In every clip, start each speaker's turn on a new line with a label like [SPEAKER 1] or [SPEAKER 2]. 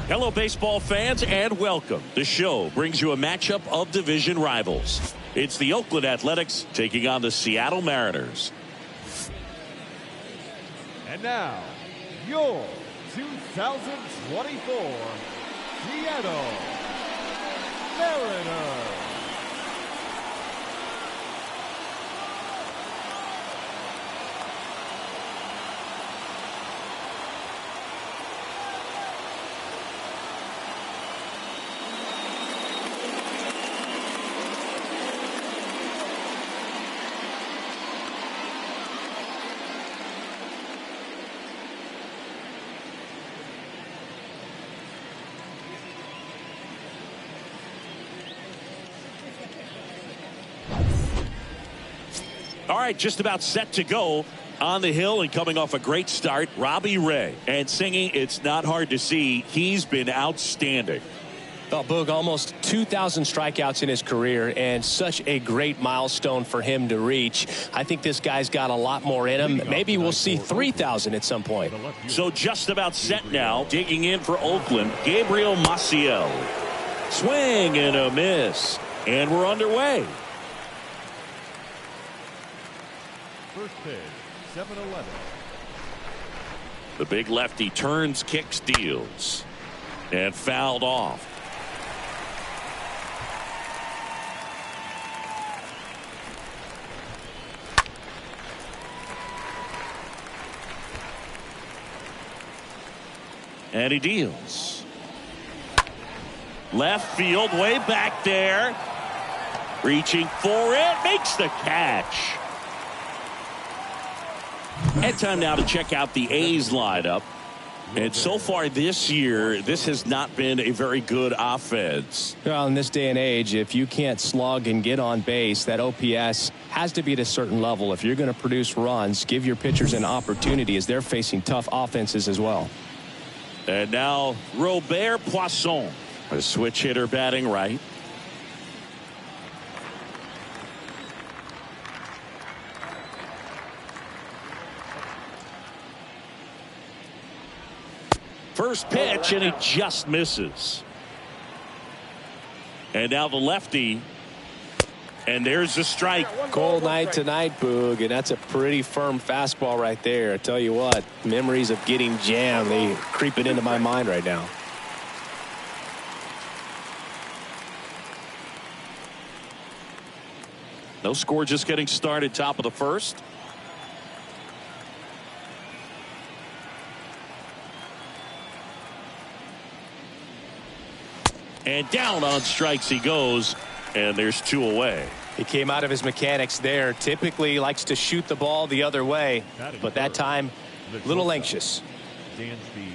[SPEAKER 1] Hello, baseball fans, and welcome. The show brings you a matchup of division rivals. It's the Oakland Athletics taking on the Seattle Mariners.
[SPEAKER 2] And now, your 2024 Seattle Mariners.
[SPEAKER 1] All right, just about set to go on the hill and coming off a great start, Robbie Ray. And singing, it's not hard to see, he's been outstanding.
[SPEAKER 3] Oh, Boog, almost 2,000 strikeouts in his career, and such a great milestone for him to reach. I think this guy's got a lot more in him. Maybe we'll see 3,000 at some point.
[SPEAKER 1] So just about set now, digging in for Oakland, Gabriel Maciel. Swing and a miss. And we're underway.
[SPEAKER 2] First pitch, 7-11.
[SPEAKER 1] The big lefty turns, kicks, deals. And fouled off. And he deals. Left field, way back there. Reaching for it, makes the catch. And time now to check out the A's lineup. And so far this year, this has not been a very good offense.
[SPEAKER 3] Well, in this day and age, if you can't slug and get on base, that OPS has to be at a certain level. If you're going to produce runs, give your pitchers an opportunity as they're facing tough offenses as well.
[SPEAKER 1] And now Robert Poisson, a switch hitter batting right. First pitch, and he just misses. And now the lefty. And there's the strike.
[SPEAKER 3] Cold night tonight, Boog, and that's a pretty firm fastball right there. I tell you what, memories of getting jammed, they creeping into my mind right now.
[SPEAKER 1] No score, just getting started, top of the first. And down on strikes he goes, and there's two away.
[SPEAKER 3] He came out of his mechanics there. Typically likes to shoot the ball the other way, but that time a little anxious.
[SPEAKER 2] Dansby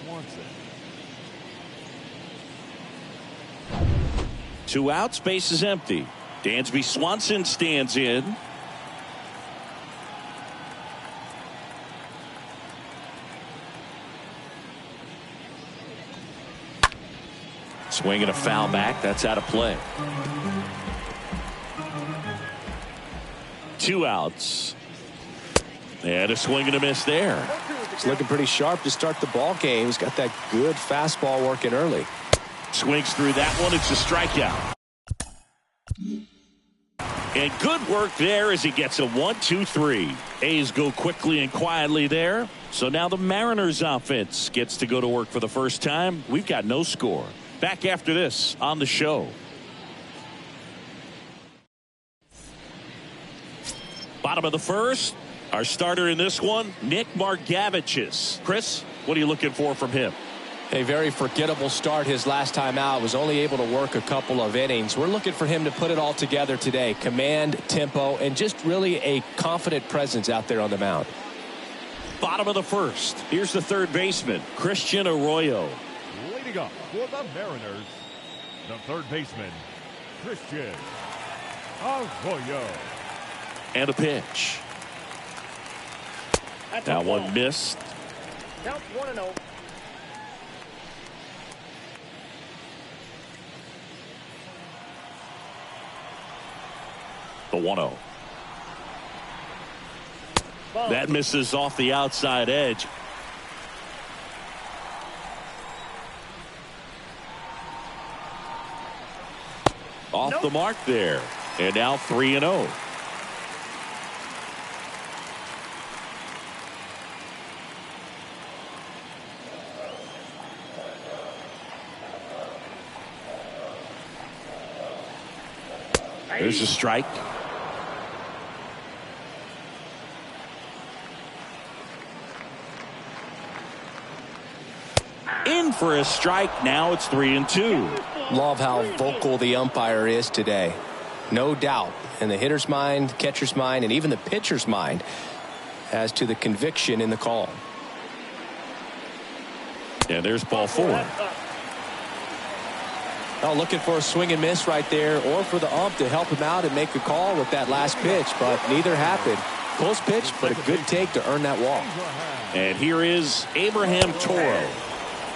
[SPEAKER 2] Swanson.
[SPEAKER 1] Two outs, base is empty. Dansby Swanson stands in. Swing and a foul back. That's out of play. Two outs. And a swing and a miss there.
[SPEAKER 3] He's looking pretty sharp to start the ball game. He's got that good fastball working early.
[SPEAKER 1] Swings through that one. It's a strikeout. And good work there as he gets a 1-2-3. A's go quickly and quietly there. So now the Mariners offense gets to go to work for the first time. We've got no score. Back after this on the show. Bottom of the first. Our starter in this one, Nick Margevicius. Chris, what are you looking for from him?
[SPEAKER 3] A very forgettable start his last time out. Was only able to work a couple of innings. We're looking for him to put it all together today. Command, tempo, and just really a confident presence out there on the mound.
[SPEAKER 1] Bottom of the first. Here's the third baseman, Christian Arroyo.
[SPEAKER 2] Leading up for the Mariners, the third baseman, Christian Arroyo.
[SPEAKER 1] And a pitch. That one missed.
[SPEAKER 4] Count 1-0.
[SPEAKER 1] The 1-0. That misses off the outside edge. off the mark there. And now 3-0. There's a strike. In for a strike. Now it's 3-2.
[SPEAKER 3] Love how vocal the umpire is today. No doubt in the hitter's mind, catcher's mind, and even the pitcher's mind as to the conviction in the call.
[SPEAKER 1] And there's ball 4.
[SPEAKER 3] Oh, looking for a swing and miss right there, or for the ump to help him out and make a call with that last pitch, but neither happened. Close pitch, but a good take to earn that walk.
[SPEAKER 1] And here is Abraham Toro.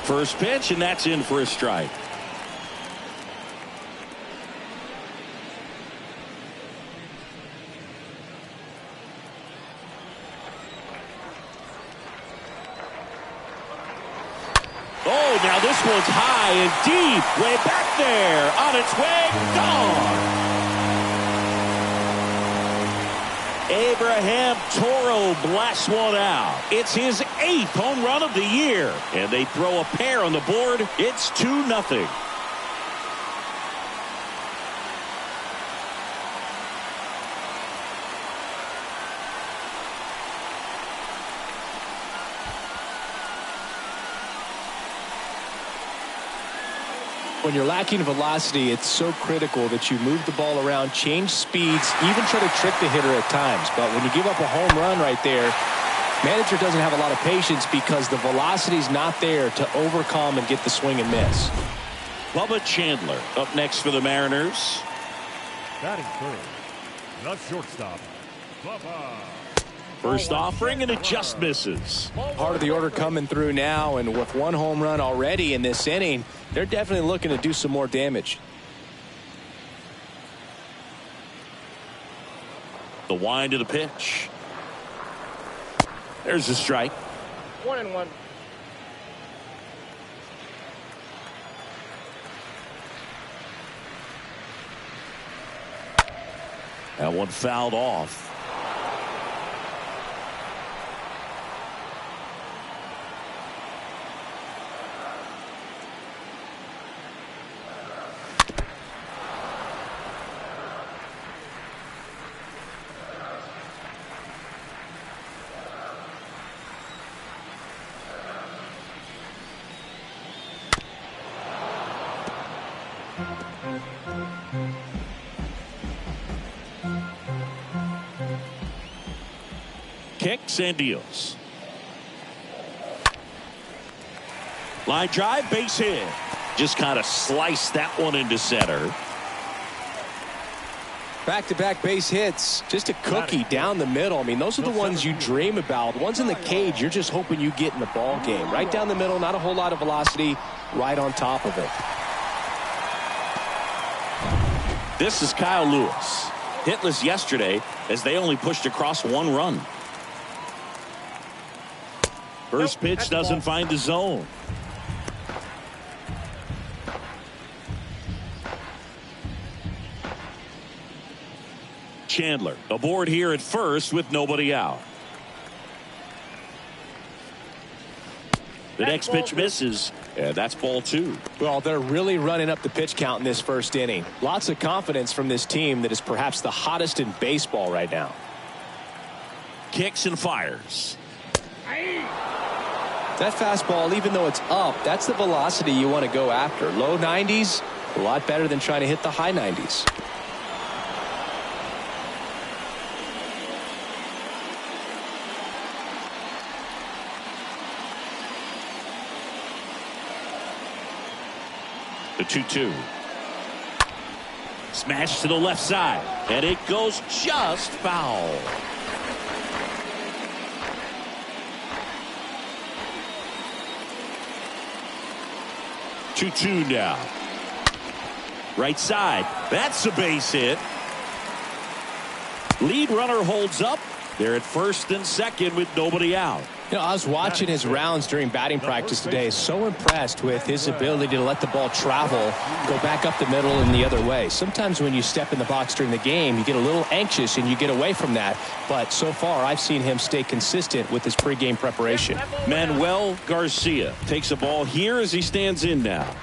[SPEAKER 1] First pitch, and that's in for a strike. Oh, now this one's high and deep, way back there, on its way, gone. Abraham Toro blasts one out. It's his 8th home run of the year, and they throw a pair on the board. It's 2-0.
[SPEAKER 3] When you're lacking velocity, it's so critical that you move the ball around, change speeds, even try to trick the hitter at times. But when you give up a home run right there, manager doesn't have a lot of patience because the velocity's not there to overcome and get the swing and miss.
[SPEAKER 1] Bubba Chandler up next for the Mariners.
[SPEAKER 2] Batting third, the shortstop, Bubba.
[SPEAKER 1] First offering, and it just misses.
[SPEAKER 3] Part of the order coming through now, and with one home run already in this inning, they're definitely looking to do some more damage.
[SPEAKER 1] The wind of the pitch. There's a strike.
[SPEAKER 4] 1-1.
[SPEAKER 1] That one fouled off. Kicks and deals. Line drive, base hit. Just kind of sliced that one into center.
[SPEAKER 3] Back-to-back base hits, just a cookie down the middle. I mean, those are the ones you dream about. Ones in the cage, you're just hoping you get in the ball game. Right down the middle, not a whole lot of velocity, right on top of it.
[SPEAKER 1] This is Kyle Lewis. Hitless yesterday as they only pushed across 1 run. First pitch doesn't find the zone. Chandler aboard here at first with nobody out. The next pitch misses, and that's ball 2.
[SPEAKER 3] Well, they're really running up the pitch count in this first inning. Lots of confidence from this team that is perhaps the hottest in baseball right now.
[SPEAKER 1] Kicks and fires.
[SPEAKER 3] That fastball, even though it's up, that's the velocity you want to go after. Low 90s, a lot better than trying to hit the high 90s.
[SPEAKER 1] The 2-2. Smash to the left side, and it goes just foul. Two now. Right side. That's a base hit. Lead runner holds up. They're at first and second with nobody out.
[SPEAKER 3] I was watching his rounds during batting practice today. So impressed with his ability to let the ball travel, go back up the middle and the other way. Sometimes when you step in the box during the game, you get a little anxious and you get away from that. But so far, I've seen him stay consistent with his pregame preparation.
[SPEAKER 1] Manuel Garcia takes a ball here as he stands in now.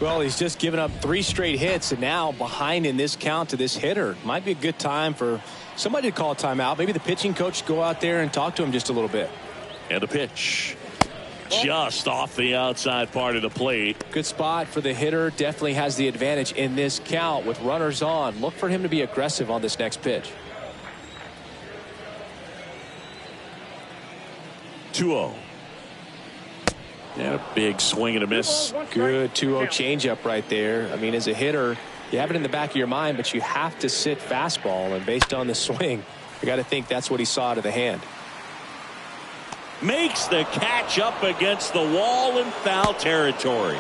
[SPEAKER 3] Well, he's just given up 3 straight hits, and now behind in this count to this hitter. Might be a good time for somebody to call a timeout. Maybe the pitching coach go out there and talk to him just a little bit.
[SPEAKER 1] And a pitch. Just off the outside part of the plate.
[SPEAKER 3] Good spot for the hitter. Definitely has the advantage in this count with runners on. Look for him to be aggressive on this next pitch.
[SPEAKER 1] 2-0. And a big swing and a miss.
[SPEAKER 3] Good 2-0 changeup right there. I mean, as a hitter, you have it in the back of your mind, but you have to sit fastball. And based on the swing, you got to think that's what he saw out of the hand.
[SPEAKER 1] Makes the catch up against the wall in foul territory.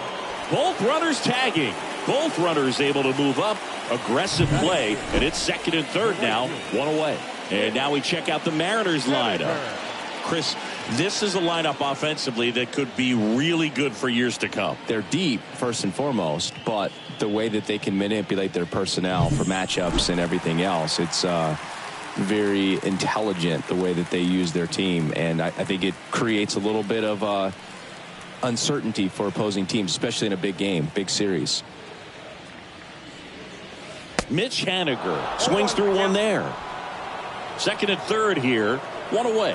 [SPEAKER 1] Both runners tagging. Both runners able to move up. Aggressive play. And it's second and third now. 1 away. And now we check out the Mariners lineup. Chris, this is a lineup offensively that could be really good for years to come.
[SPEAKER 3] They're deep, first and foremost, but the way that they can manipulate their personnel for matchups and everything else, it's very intelligent the way that they use their team. And I think it creates a little bit of uncertainty for opposing teams, especially in a big game, big series.
[SPEAKER 1] Mitch Haniger swings through one there. Second and third here. 1 away.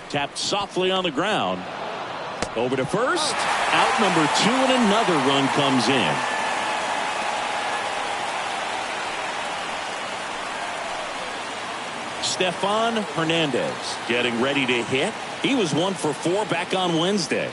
[SPEAKER 1] Tapped softly on the ground. Over to first. Out number 2, and another run comes in. Stefan Hernandez getting ready to hit. He was 1 for 4 back on Wednesday.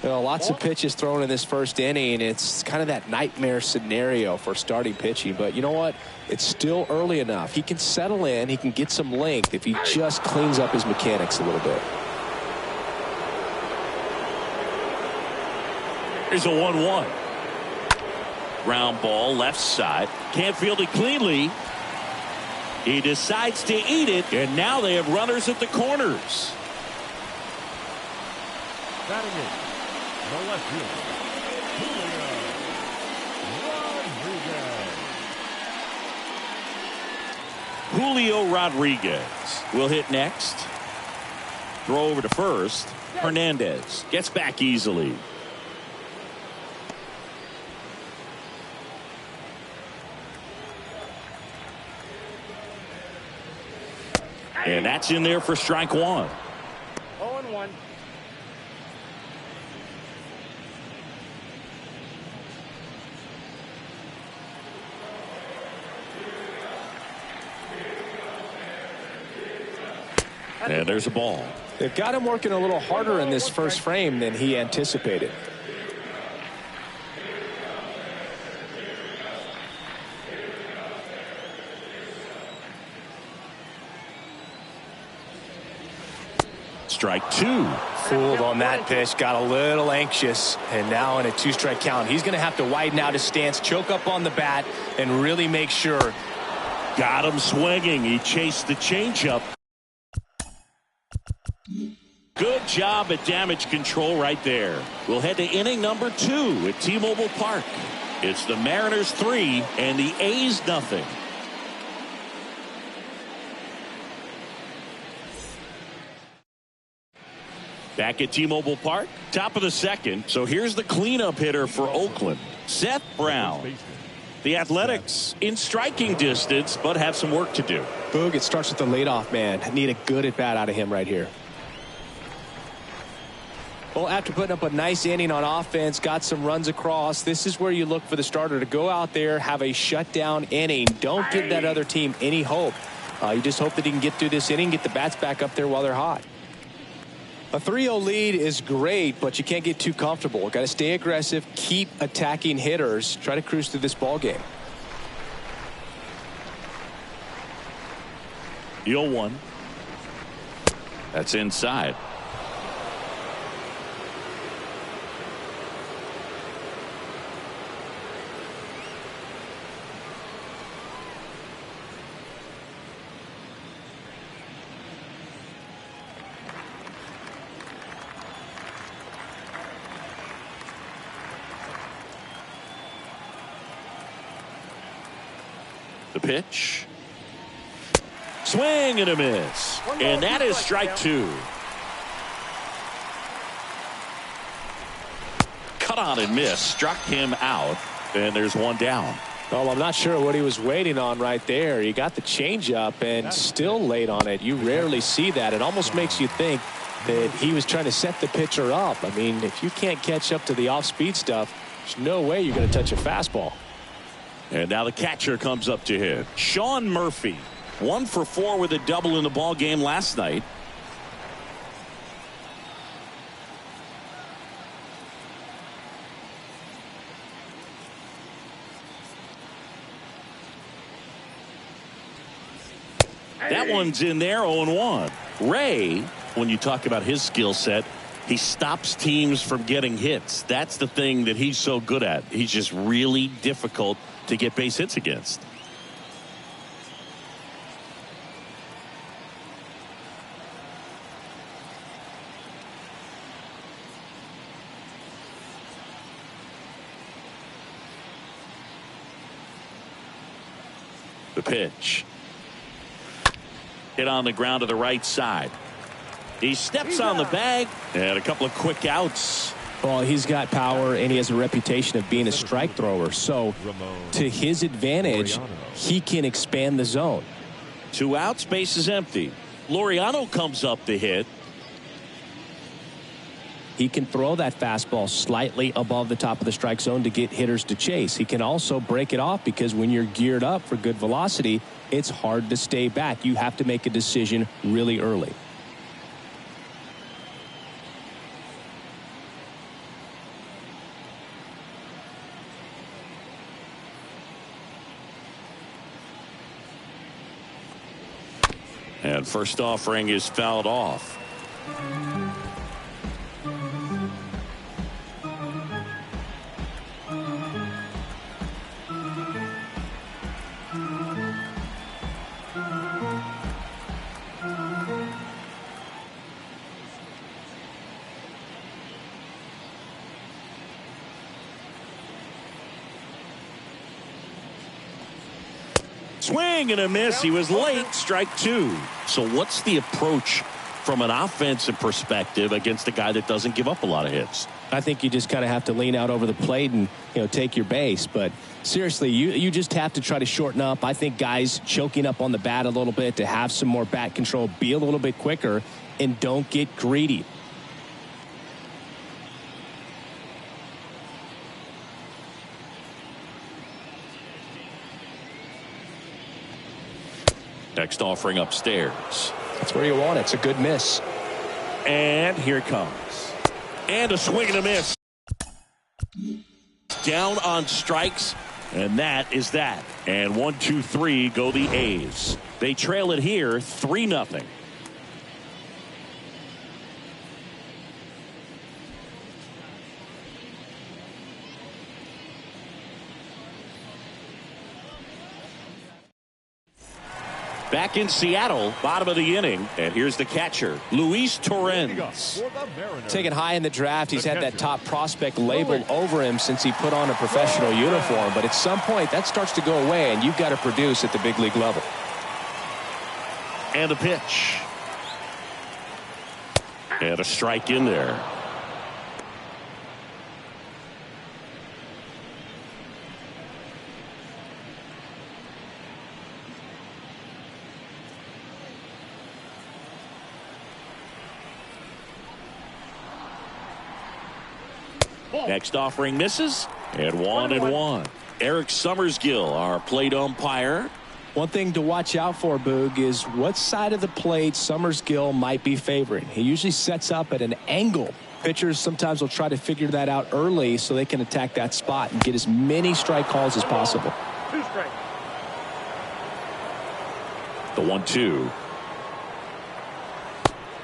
[SPEAKER 3] Well, lots of pitches thrown in this first inning. It's kind of that nightmare scenario for starting pitching. But you know what? It's still early enough. He can settle in. He can get some length if he just cleans up his mechanics a little bit.
[SPEAKER 1] Here's a 1-1. Ground ball left side. Can't field it cleanly. He decides to eat it, and now they have runners at the corners.
[SPEAKER 2] Batting it, the left fielder,
[SPEAKER 1] Julio Rodriguez will hit next. Throw over to first. Hernandez gets back easily. And that's in there for strike 1.
[SPEAKER 4] 0-1.
[SPEAKER 1] And there's a ball.
[SPEAKER 3] They've got him working a little harder in this first frame than he anticipated.
[SPEAKER 1] Strike 2.
[SPEAKER 3] Fooled on that pitch, got a little anxious, and now in a 2-strike count, he's going to have to widen out his stance, choke up on the bat, and really make sure.
[SPEAKER 1] Got him swinging. He chased the changeup. Good job at damage control right there. We'll head to inning number 2 at T-Mobile Park. It's the Mariners 3 and the A's nothing. Back at T-Mobile Park, top of the second. So here's the cleanup hitter for Oakland, Seth Brown. The Athletics in striking distance, but have some work to do.
[SPEAKER 3] Boog, it starts with the leadoff man. Need a good at bat out of him right here. Well, after putting up a nice inning on offense, got some runs across, this is where you look for the starter to go out there, have a shutdown inning. Don't give that other team any hope. You just hope that he can get through this inning, get the bats back up there while they're hot. A 3-0 lead is great, but you can't get too comfortable. Got to stay aggressive, keep attacking hitters, try to cruise through this ball game.
[SPEAKER 1] 0-1. That's inside. The pitch. Swing and a miss. And that is strike two. Cut on and miss. Struck him out. And there's one down.
[SPEAKER 3] Well, I'm not sure what he was waiting on right there. He got the changeup and still late on it. You rarely see that. It almost makes you think that he was trying to set the pitcher up. I mean, if you can't catch up to the off-speed stuff, there's no way you're going to touch a fastball.
[SPEAKER 1] And now the catcher comes up to hit. Sean Murphy, 1 for 4 with a double in the ball game last night. That one's in there, 0-1. Ray, when you talk about his skill set, he stops teams from getting hits. That's the thing that he's so good at. He's just really difficult to get base hits against. The pitch. Hit on the ground to the right side. He steps on the bag and a couple of quick outs.
[SPEAKER 3] Well, he's got power and he has a reputation of being a strike thrower. So to his advantage, he can expand the zone.
[SPEAKER 1] 2 outs, base is empty. Laureano comes up to hit.
[SPEAKER 3] He can throw that fastball slightly above the top of the strike zone to get hitters to chase. He can also break it off because when you're geared up for good velocity, it's hard to stay back. You have to make a decision really early.
[SPEAKER 1] And first offering is fouled off. Swing and a miss. He was late. Strike two. So what's the approach from an offensive perspective against a guy that doesn't give up a lot of hits?
[SPEAKER 3] I think you just kind of have to lean out over the plate and, take your base. But seriously, you just have to try to shorten up. I think guys choking up on the bat a little bit to have some more bat control, be a little bit quicker, and don't get greedy.
[SPEAKER 1] Next offering upstairs.
[SPEAKER 3] That's where you want it. It's a good miss.
[SPEAKER 1] And here it comes. And a swing and a miss. Down on strikes. And that is that. And 1, 2, 3 go the A's. They trail it here 3-0. Back in Seattle, bottom of the inning. And here's the catcher, Luis Torrens.
[SPEAKER 3] Taken high in the draft, he's had that top prospect label over him since he put on a professional uniform. But at some point, that starts to go away, and you've got to produce at the big league level.
[SPEAKER 1] And a pitch. And a strike in there. Next offering misses. And 1-1. Eric Summersgill, our plate umpire.
[SPEAKER 3] One thing to watch out for, Boog, is what side of the plate Summersgill might be favoring. He usually sets up at an angle. Pitchers sometimes will try to figure that out early so they can attack that spot and get as many strike calls as possible.
[SPEAKER 4] 2 strikes.
[SPEAKER 1] The 1-2.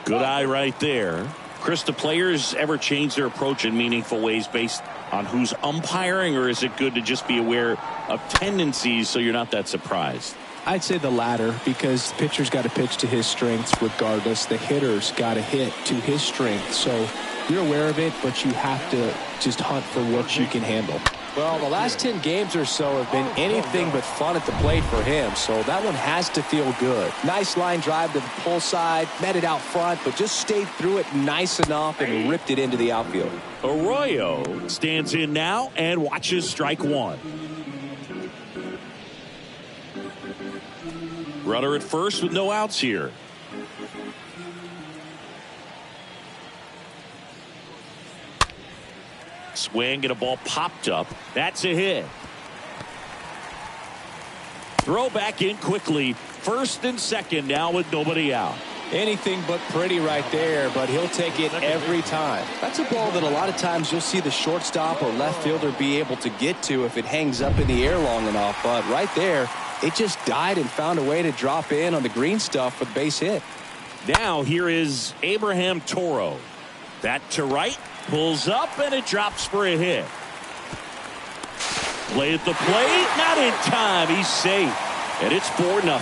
[SPEAKER 1] Good eye right there. Chris, do players ever change their approach in meaningful ways based on who's umpiring, or is it good to just be aware of tendencies so you're not that surprised?
[SPEAKER 3] I'd say the latter, because the pitcher's got to pitch to his strengths regardless. The hitter's got to hit to his strength. So you're aware of it, but you have to just hunt for what you can handle. Well, the last 10 games or so have been anything but fun at the plate for him, so that one has to feel good. Nice line drive to the pull side, met it out front, but just stayed through it nice enough and ripped it into the outfield.
[SPEAKER 1] Arroyo stands in now and watches strike one. Runner at first with no outs here. Swing and a ball popped up. That's a hit. Throw back in quickly. First and second now with nobody out.
[SPEAKER 3] Anything but pretty right there, but he'll take it every time. That's a ball that a lot of times you'll see the shortstop or left fielder be able to get to if it hangs up in the air long enough. But right there, it just died and found a way to drop in on the green stuff for the base hit.
[SPEAKER 1] Now here is Abraham Toro. That to right. Pulls up and it drops for a hit. Play at the plate. Not in time. He's safe. And it's 4-0.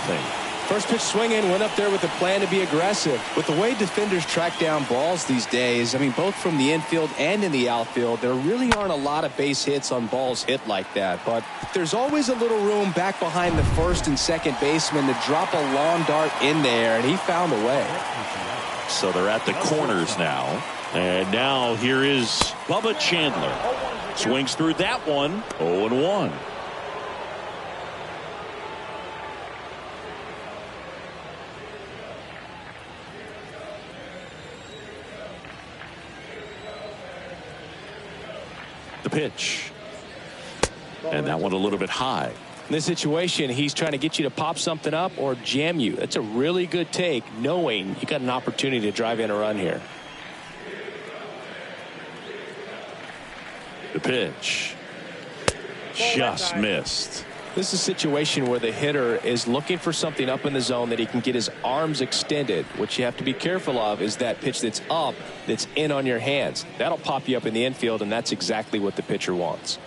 [SPEAKER 3] First pitch swinging, went up there with a plan to be aggressive. With the way defenders track down balls these days, I mean, both from the infield and in the outfield, there really aren't a lot of base hits on balls hit like that. But there's always a little room back behind the first and second baseman to drop a long dart in there, and he found a way.
[SPEAKER 1] So they're at the corners now. And now here is Bubba Chandler. Swings through that one. 0-1. The pitch. And that one a little bit high.
[SPEAKER 3] In this situation, he's trying to get you to pop something up or jam you. That's a really good take, knowing you got an opportunity to drive in a run here.
[SPEAKER 1] The pitch. Just missed.
[SPEAKER 3] This is a situation where the hitter is looking for something up in the zone that he can get his arms extended. What you have to be careful of is that pitch that's up, that's in on your hands. That'll pop you up in the infield, and that's exactly what the pitcher wants.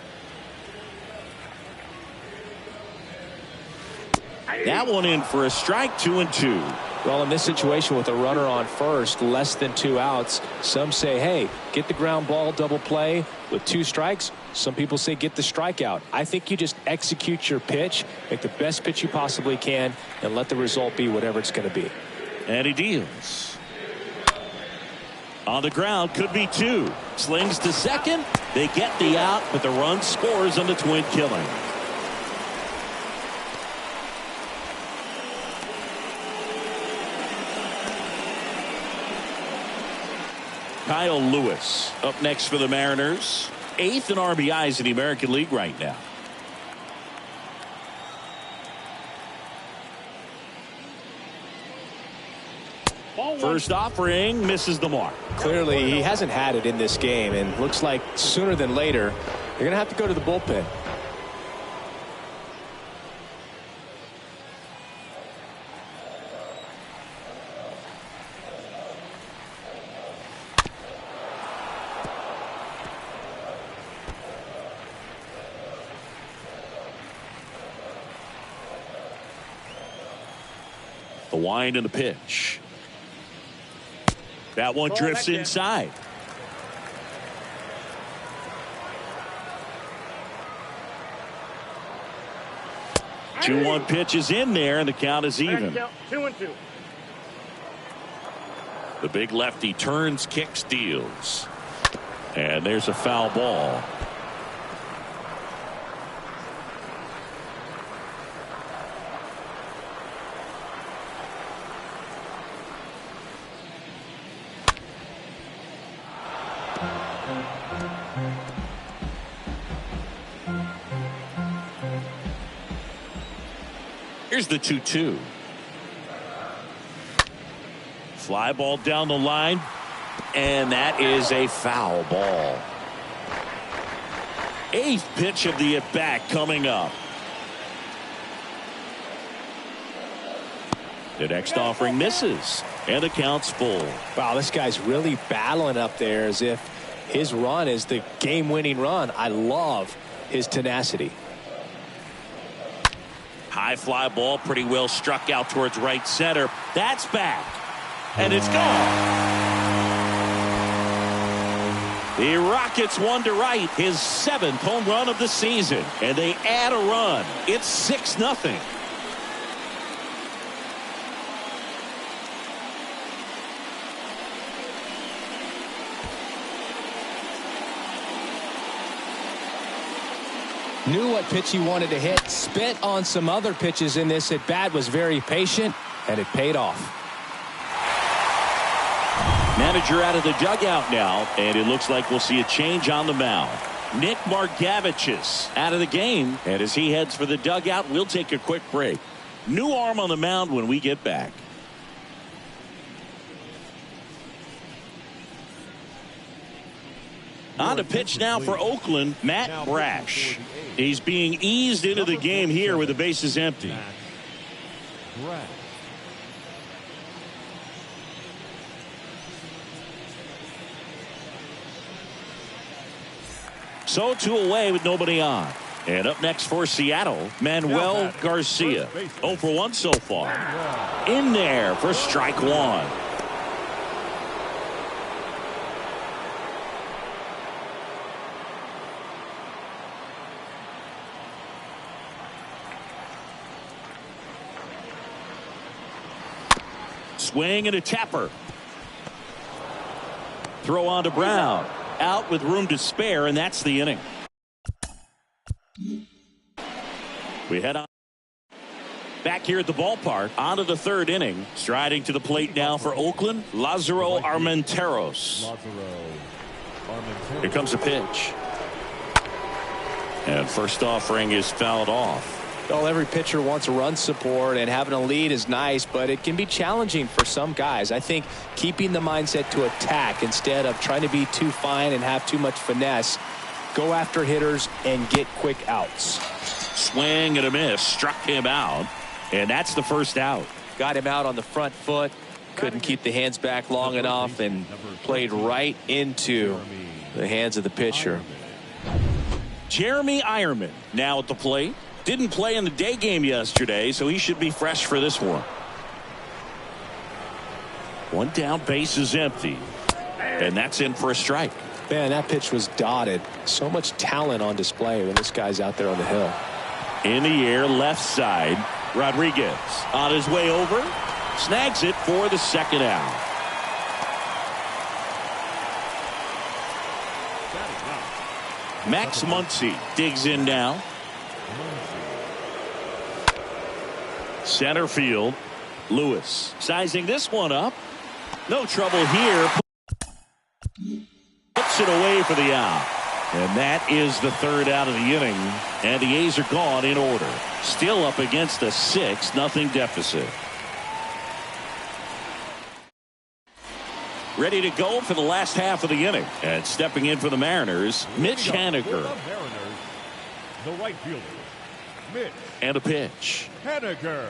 [SPEAKER 1] That one in for a strike. 2-2.
[SPEAKER 3] Well, in this situation with a runner on first, less than 2 outs, some say, hey, get the ground ball, double play with 2 strikes. Some people say get the strikeout. I think you just execute your pitch, make the best pitch you possibly can, and let the result be whatever it's going to be.
[SPEAKER 1] And he deals. On the ground, could be 2. Slings to second. They get the out, but the run scores on the twin killing. Kyle Lewis up next for the Mariners. 8th in RBIs in the American League right now. First offering misses the mark.
[SPEAKER 3] Clearly, he hasn't had it in this game, and looks like sooner than later, they're going to have to go to the bullpen.
[SPEAKER 1] The wind and the pitch. That one drifts inside. Two 2-1 pitch is in there, and the count is even.
[SPEAKER 4] 2-2.
[SPEAKER 1] The big lefty turns, kicks, deals. And there's a foul ball. Here's the 2-2. Fly ball down the line, and that is a foul ball. 8th pitch of the at-bat coming up. The next offering misses, and the count's full.
[SPEAKER 3] Wow, this guy's really battling up there as if his run is the game-winning run. I love his tenacity.
[SPEAKER 1] High fly ball, pretty well struck out towards right center. That's back, and it's gone. The Rockets one to right, his 7th home run of the season, and they add a run. It's 6-0.
[SPEAKER 3] Knew what pitch he wanted to hit, spit on some other pitches in this at bat, was very patient, and it paid off.
[SPEAKER 1] Manager out of the dugout now, and it looks like we'll see a change on the mound. Nick Margevicius out of the game, and as he heads for the dugout, we'll take a quick break. New arm on the mound when we get back. On to pitch now for Oakland, Matt Brash. He's being eased into the game here with the bases empty. So 2 away with nobody on. And up next for Seattle, Manuel Garcia. 0 for 1 so far. In there for strike 1. Swing and a tapper. Throw on to Brown. Out with room to spare, and that's the inning. We head on back here at the ballpark. On to the 3rd inning. Striding to the plate now for Oakland, Lázaro Armenteros. Here comes a pitch. And first offering is fouled off.
[SPEAKER 3] Well, every pitcher wants run support, and having a lead is nice, but it can be challenging for some guys. I think keeping the mindset to attack instead of trying to be too fine and have too much finesse, go after hitters and get quick outs.
[SPEAKER 1] Swing and a miss, struck him out, and that's the first out.
[SPEAKER 3] Got him out on the front foot, couldn't keep the hands back long enough, and played right into the hands of the pitcher.
[SPEAKER 1] Jeremy Ironman now at the plate. Didn't play in the day game yesterday, so he should be fresh for this one. One down, base is empty. And that's in for a strike.
[SPEAKER 3] Man, that pitch was dotted. So much talent on display when this guy's out there on the hill.
[SPEAKER 1] In the air, left side. Rodriguez on his way over. Snags it for the 2nd out. Max Muncy digs in now. Center field. Lewis sizing this one up. No trouble here. Puts it away for the out. And that is the 3rd out of the inning. And the A's are gone in order. Still up against a 6-0 deficit. Ready to go for the last half of the inning. And stepping in for the Mariners, Mitch Haniger.
[SPEAKER 2] The right fielder, Mitch.
[SPEAKER 1] And a pitch.
[SPEAKER 2] Haniger.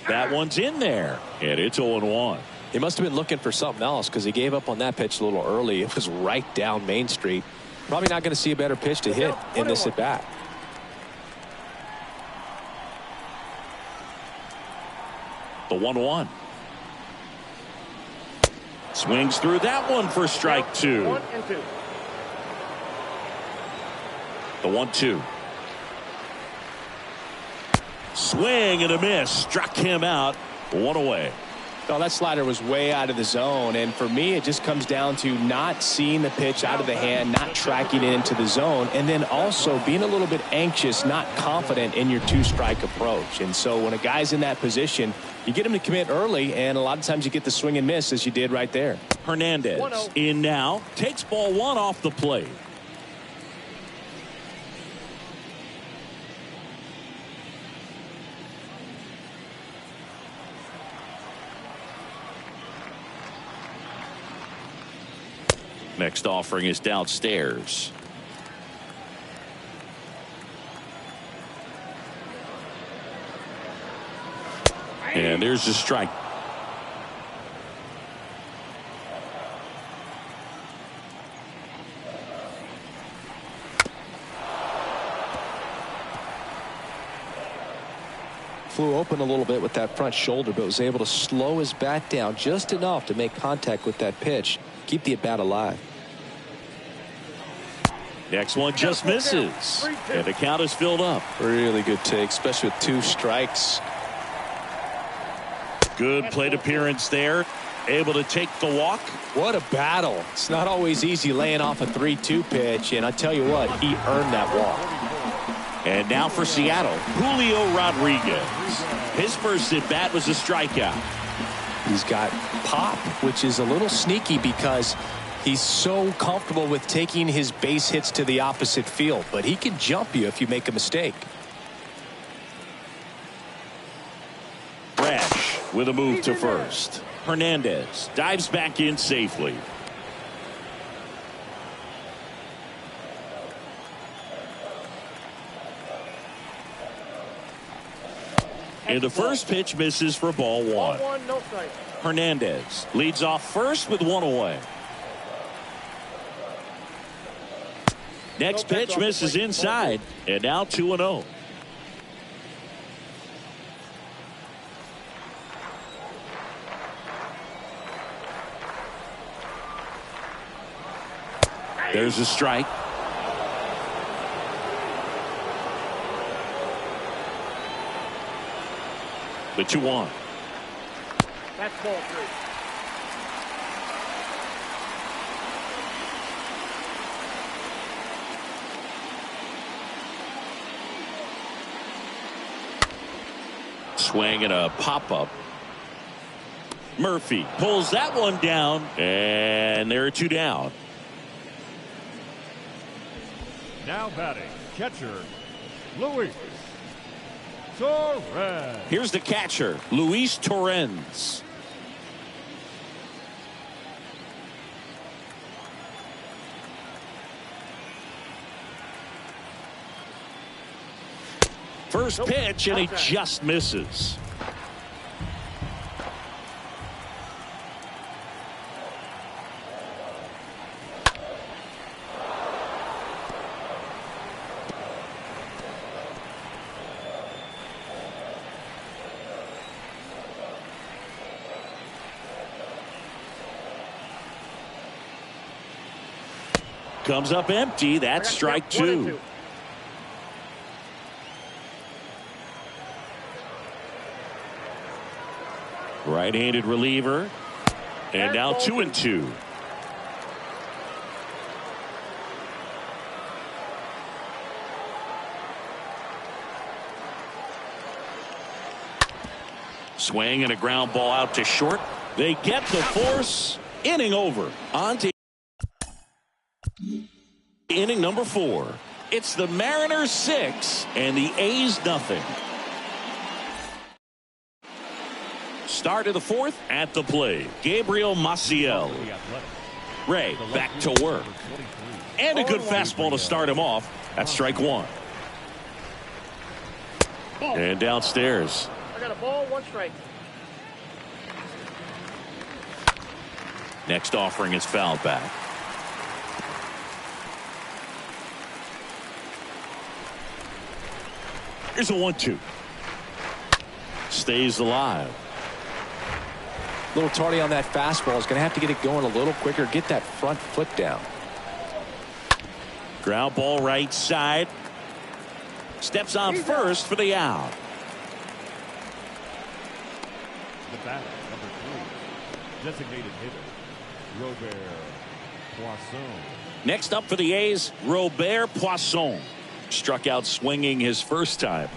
[SPEAKER 1] That one's in there. And it's 0-1.
[SPEAKER 3] He must have been looking for something else because he gave up on that pitch a little early. It was right down Main Street. Probably not going to see a better pitch to hit in this at bat.
[SPEAKER 1] The 1-1. Swings through that one for strike 2.
[SPEAKER 4] 1 and 2.
[SPEAKER 1] The 1-2. Swing and a miss. Struck him out. 1 away.
[SPEAKER 3] Well, that slider was way out of the zone, and for me it just comes down to not seeing the pitch out of the hand, not tracking it into the zone, and then also being a little bit anxious, not confident in your 2-strike approach. And so when a guy's in that position, you get him to commit early, and a lot of times you get the swing and miss as you did right there.
[SPEAKER 1] Hernandez
[SPEAKER 4] 1-0.
[SPEAKER 1] in now. Takes ball 1 off the plate. Next offering is downstairs. And there's a strike.
[SPEAKER 3] Flew open a little bit with that front shoulder, but was able to slow his bat down just enough to make contact with that pitch, keep the at bat alive.
[SPEAKER 1] Next one just misses. And the count is filled up.
[SPEAKER 3] Really good take, especially with 2 strikes.
[SPEAKER 1] Good plate appearance there. Able to take the walk.
[SPEAKER 3] What a battle. It's not always easy laying off a 3-2 pitch, and I tell you what, he earned that walk.
[SPEAKER 1] And now for Seattle, Julio Rodriguez. His first at bat was a strikeout.
[SPEAKER 3] He's got pop, which is a little sneaky because he's so comfortable with taking his base hits to the opposite field, but he can jump you if you make a mistake.
[SPEAKER 1] Brash with a move to first. Hernandez dives back in safely. And the first pitch misses for ball 1.
[SPEAKER 4] Ball 1, no strike.
[SPEAKER 1] Hernandez leads off first with 1 away. Next pitch misses inside, and now 2-0. There's a strike. The 2-1.
[SPEAKER 4] That's ball 3.
[SPEAKER 1] Swing and a pop-up. Murphy pulls that one down, and there are 2 down.
[SPEAKER 2] Now batting, catcher, Luis Torres.
[SPEAKER 1] Here's the catcher, Luis Torrens. First pitch, and he just misses. Comes up empty. That's strike 2. Right-handed reliever. And now 2-2. Swing and a ground ball out to short. They get the force. Inning over. On to inning number 4. It's the Mariners 6 and the A's nothing. Start of the 4th at the plate. Gabriel Maciel. Ray back to work. And a good fastball to start him off. That's strike 1. And downstairs.
[SPEAKER 4] I got a ball, 1 strike.
[SPEAKER 1] Next offering is fouled back. Here's a 1-2. Stays alive.
[SPEAKER 3] A little tardy on that fastball. Is going to have to get it going a little quicker. Get that front foot down.
[SPEAKER 1] Ground ball right side. Steps on first for the out.
[SPEAKER 2] The batter, number 3, designated hitter, Robert Poisson.
[SPEAKER 1] Next up for the A's, Robert Poisson. Struck out swinging his first time.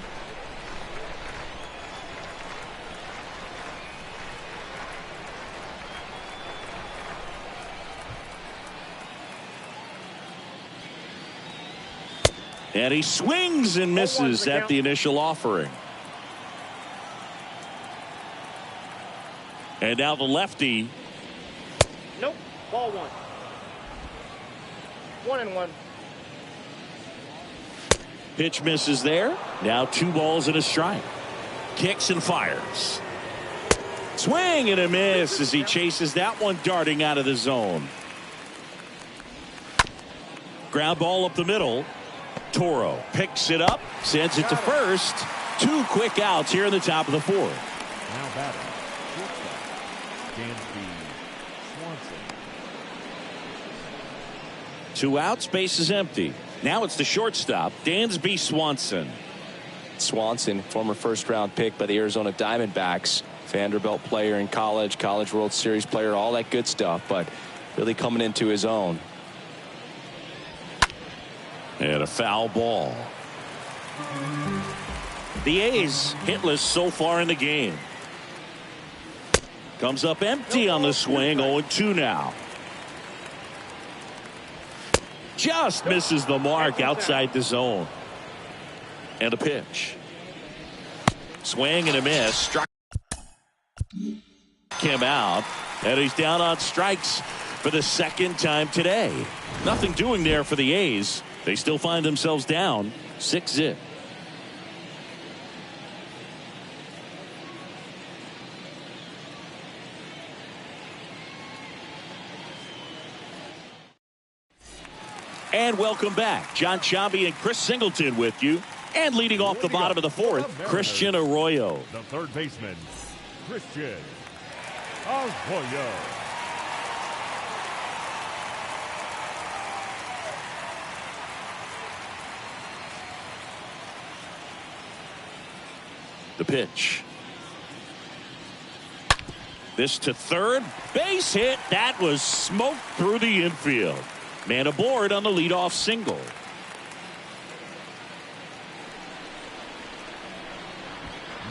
[SPEAKER 1] And he swings and misses at the initial offering. And now the lefty.
[SPEAKER 4] Nope. Ball 1. 1-1.
[SPEAKER 1] Pitch misses there. Now 2 balls and a strike. Kicks and fires. Swing and a miss as he chases that one darting out of the zone. Ground ball up the middle. Toro picks it up, sends it to first. 2 quick outs here in the top of the 4th.
[SPEAKER 2] Now batting, shortstop, Dansby Swanson.
[SPEAKER 1] 2 outs, base is empty. Now it's the shortstop, Dansby Swanson.
[SPEAKER 3] Swanson, former first-round pick by the Arizona Diamondbacks. Vanderbilt player in college, College World Series player, all that good stuff, but really coming into his own.
[SPEAKER 1] And a foul ball. The A's hitless so far in the game. Comes up empty on the swing, 0-2 now. Just misses the mark outside the zone. And a pitch. Swing and a miss. Struck him out. And he's down on strikes for the second time today. Nothing doing there for the A's. They still find themselves down 6-0. And welcome back. John Sciambi and Chris Singleton with you. And leading off the bottom of the fourth, Christian Arroyo.
[SPEAKER 2] The third baseman, Christian Arroyo.
[SPEAKER 1] The pitch. This to third. Base hit. That was smoked through the infield. Man aboard on the leadoff single.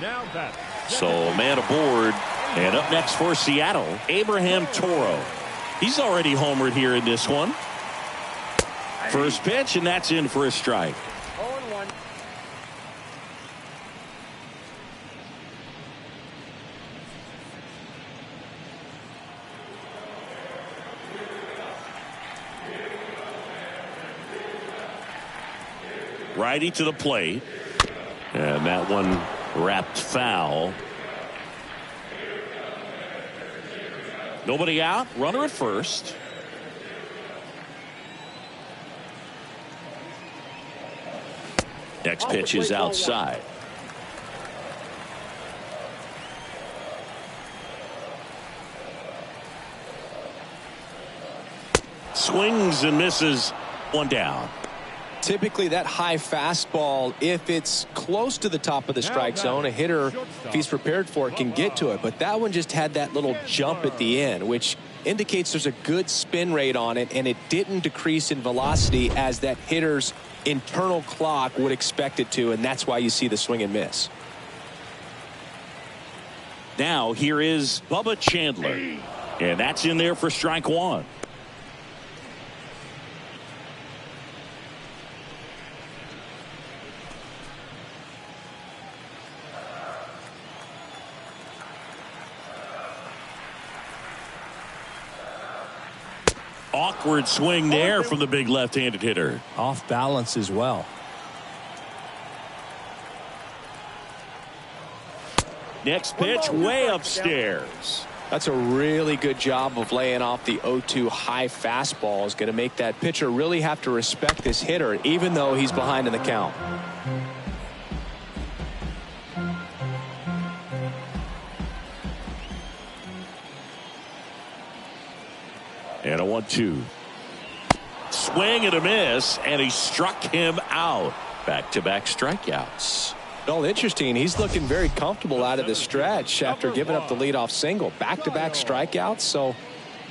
[SPEAKER 2] Now that.
[SPEAKER 1] So man aboard. And up next for Seattle, Abraham Toro. He's already homered here in this one. First pitch, and that's in for a strike.
[SPEAKER 4] 0-1.
[SPEAKER 1] Righty to the plate. And that one wrapped foul. Nobody out. Runner at first. Next pitch is outside. Swings and misses. One down.
[SPEAKER 3] Typically that high fastball, if it's close to the top of the strike zone, a hitter, if he's prepared for it, can get to it. But that one just had that little jump at the end, which indicates there's a good spin rate on it, and it didn't decrease in velocity as that hitter's internal clock would expect it to, and that's why you see the swing and miss.
[SPEAKER 1] Now here is Bubba Chandler, and that's in there for strike one. Awkward swing there from the big left-handed hitter.
[SPEAKER 5] Off balance as well.
[SPEAKER 1] Next pitch way upstairs.
[SPEAKER 3] That's a really good job of laying off the 0-2 high fastball. Is going to make that pitcher really have to respect this hitter, even though he's behind in the count.
[SPEAKER 1] And a 1-2. Swing and a miss, and he struck him out. Back-to-back strikeouts.
[SPEAKER 3] Well, interesting. He's looking very comfortable out of the stretch after giving up the leadoff single. Back-to-back strikeouts, so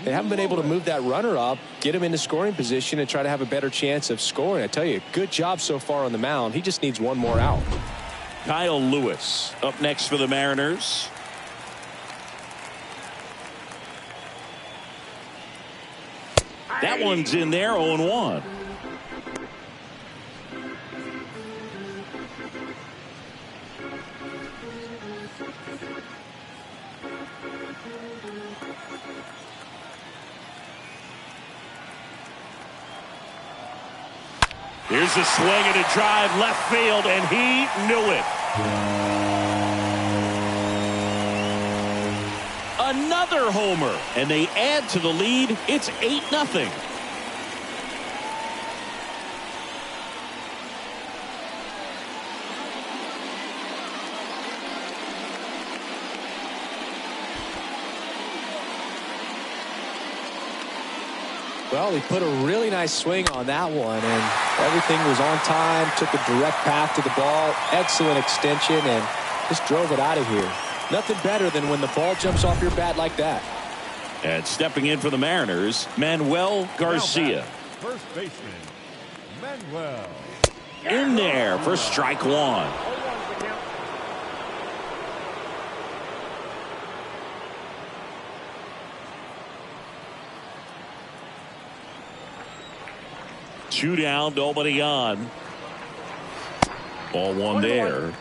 [SPEAKER 3] they haven't been able to move that runner up, get him into scoring position, and try to have a better chance of scoring. I tell you, good job so far on the mound. He just needs one more out.
[SPEAKER 1] Kyle Lewis up next for the Mariners. That one's in there, 0-1. Here's a swing and a drive left field, and he knew it. Another homer, and they add to the lead. It's 8-0.
[SPEAKER 3] Well, he put a really nice swing on that one, and everything was on time, took a direct path to the ball, excellent extension, and just drove it out of here. Nothing better than when the ball jumps off your bat like that.
[SPEAKER 1] And stepping in for the Mariners, Manuel Garcia.
[SPEAKER 2] First baseman, Manuel.
[SPEAKER 1] In there for strike one.
[SPEAKER 4] 0-1's the count.
[SPEAKER 1] Two down, nobody on. Ball one there.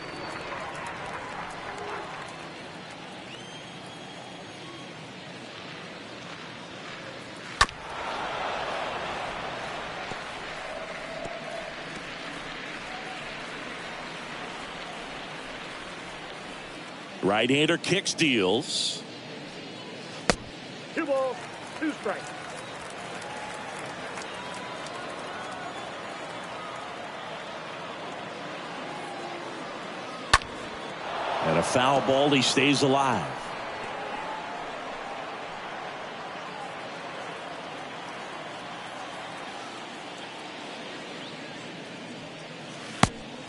[SPEAKER 1] Right-hander kicks, deals.
[SPEAKER 4] 2 balls, 2 strikes.
[SPEAKER 1] And a foul ball, he stays alive.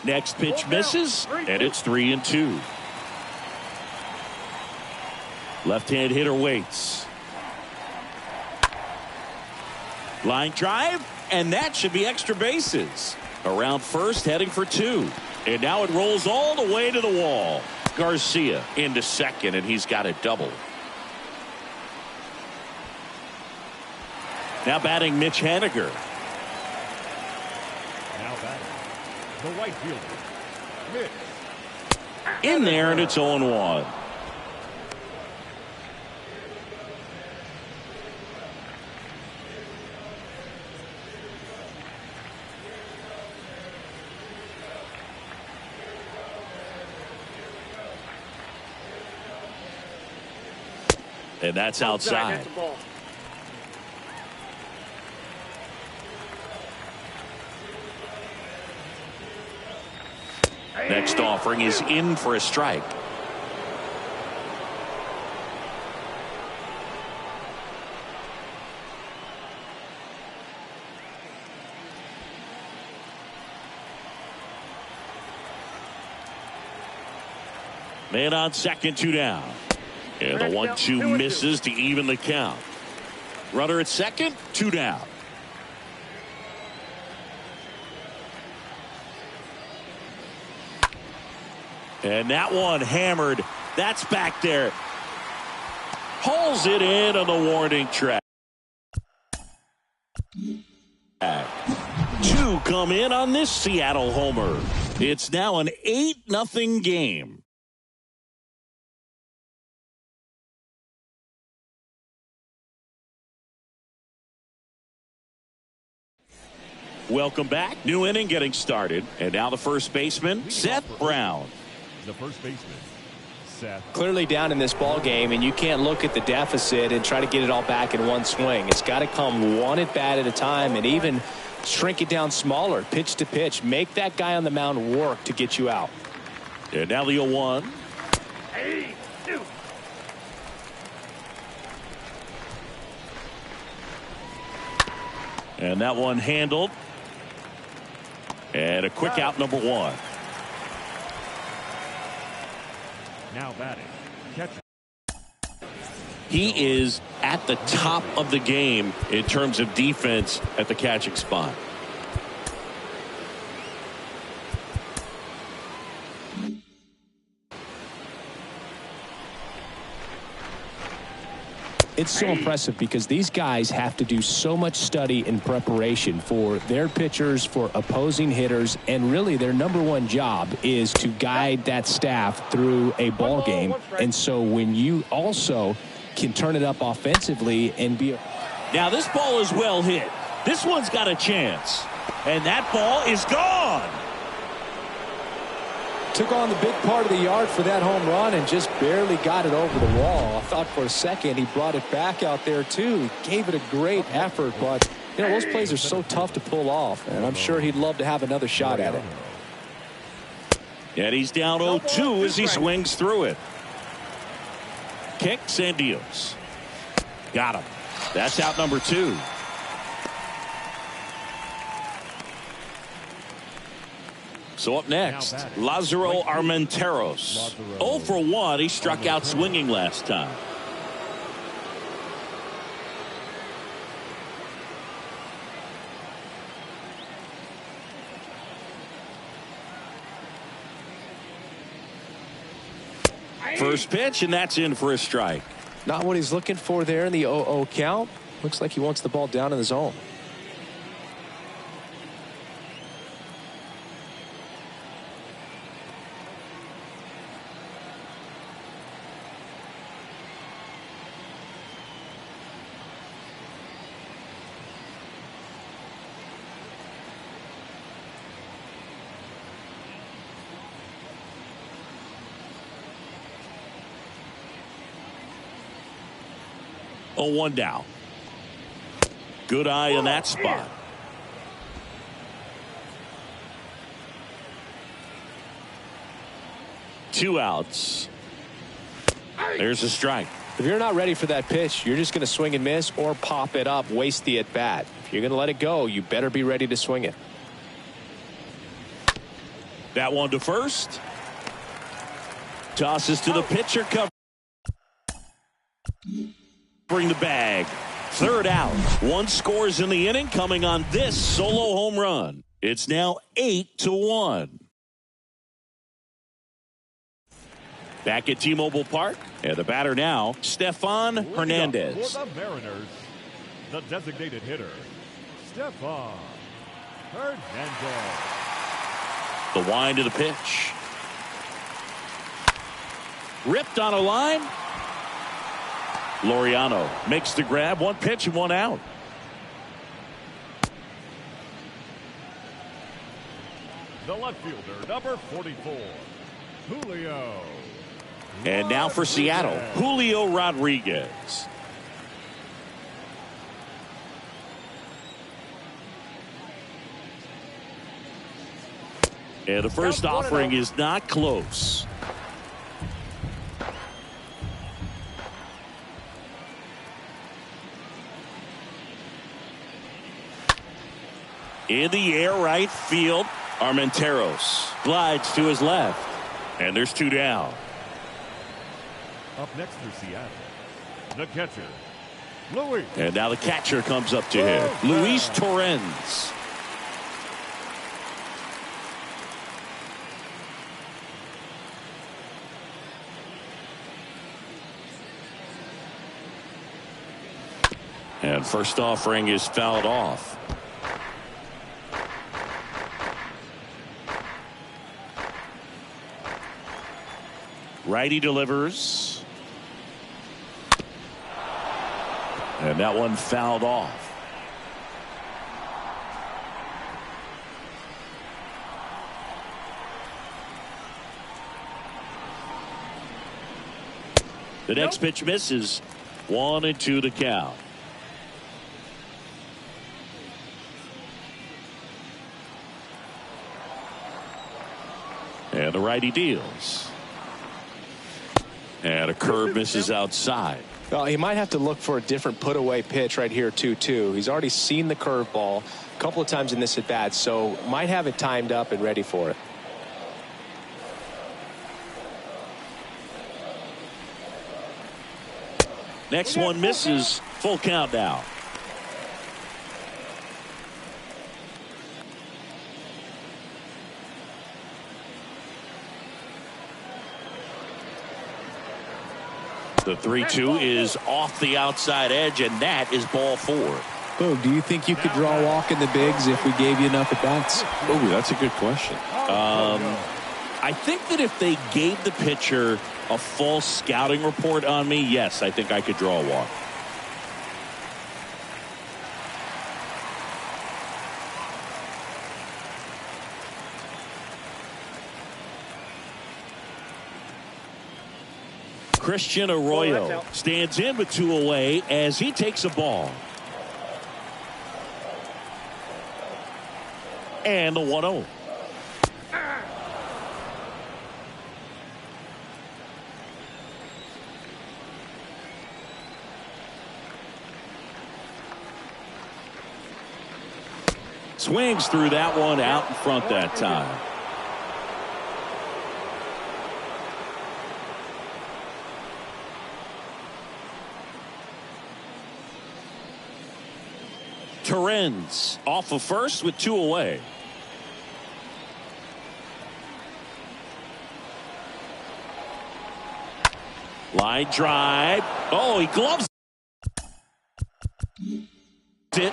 [SPEAKER 1] Next pitch misses, and it's 3-2. Left-hand hitter waits. Line drive, and that should be extra bases. Around first, heading for 2. And now it rolls all the way to the wall. Garcia into second, and he's got it double. Now batting Mitch Haniger.
[SPEAKER 2] Now batting, the right fielder, Mitch.
[SPEAKER 1] In there, and it's 0-1. And that's outside.
[SPEAKER 4] That's the ball.
[SPEAKER 1] Next offering is in for a strike. Man on second, 2 down. And the 1-2 misses to even the count. Runner at second, 2 down. And that one hammered. That's back there. Hauls it in on the warning track. 2 come in on this Seattle homer. It's now an 8-0 game. Welcome back. New inning getting started. And now the first baseman, Seth Brown.
[SPEAKER 2] The first baseman, Seth.
[SPEAKER 3] Clearly down in this ball game, and you can't look at the deficit and try to get it all back in one swing. It's got to come one at bat at a time, and even shrink it down smaller, pitch to pitch. Make that guy on the mound work to get you out.
[SPEAKER 1] And now the 0-1.
[SPEAKER 4] Hey, shoot.
[SPEAKER 1] And that one handled. And a quick out, number 1.
[SPEAKER 2] Now batting, catcher.
[SPEAKER 1] He is at the top of the game in terms of defense at the catching spot.
[SPEAKER 3] It's so impressive because these guys have to do so much study and preparation for their pitchers, for opposing hitters, and really their number one job is to guide that staff through a ball game. And so when you also can turn it up offensively and be
[SPEAKER 1] Now this ball is well hit. This one's got a chance. And that ball is gone.
[SPEAKER 3] took on the big part of the yard for that home run and just barely got it over the wall. I thought for a second he brought it back out there too. He gave it a great effort, but you know, those plays are so tough to pull off, and I'm sure he'd love to have another shot at it.
[SPEAKER 1] And he's down 0-2 as he swings through it. Kicks and deals. Got him. That's out number 2. So up next, Lázaro Armenteros. 0 for 1. He struck out swinging last time. First pitch, and that's in for a strike.
[SPEAKER 3] Not what he's looking for there in the 0-0 count. Looks like he wants the ball down in the zone.
[SPEAKER 1] Oh, 1 down. Good eye in that spot. Two outs. There's a strike.
[SPEAKER 3] If you're not ready for that pitch, you're just going to swing and miss or pop it up, waste the at bat. If you're going to let it go, you better be ready to swing it.
[SPEAKER 1] That one to first. Tosses to the pitcher, cover. Bring the bag. Third out. One scores in the inning, coming on this solo home run. It's now 8-1. Back at T-Mobile Park, and the batter now, Stefan Hernandez.
[SPEAKER 2] For the Mariners, the designated hitter, Stefan Hernandez.
[SPEAKER 1] The wind of the pitch. Ripped on a line. Laureano makes the grab. One pitch and one out.
[SPEAKER 2] The left fielder, number 44, Julio.
[SPEAKER 1] And now for Seattle, Julio Rodriguez. And the first offering is not close. In the air, right field. Armenteros glides to his left. And there's 2 down.
[SPEAKER 2] Up next for Seattle, the catcher, Luis.
[SPEAKER 1] And now the catcher comes up to him. Luis Torrens. And first offering is fouled off. Righty delivers. And that one fouled off. The next pitch misses. 1-2 to count. And the righty deals. And a curve misses outside.
[SPEAKER 3] Well, he might have to look for a different put-away pitch right here, 2-2. He's already seen the curveball a couple of times in this at-bat, so might have it timed up and ready for it.
[SPEAKER 1] Next one misses. Full count now. The 3-2 is off the outside edge, and that is ball 4.
[SPEAKER 5] Boog, do you think you could draw a walk in the bigs if we gave you enough at bats?
[SPEAKER 1] Oh, that's a good question. I think that if they gave the pitcher a full scouting report on me, yes, I think I could draw a walk. Christian Arroyo stands in with 2 away as he takes a ball. And the 1-0. Swings through that one out in front that time. Torrens off of first with 2 away. Line drive. Oh, he gloves it.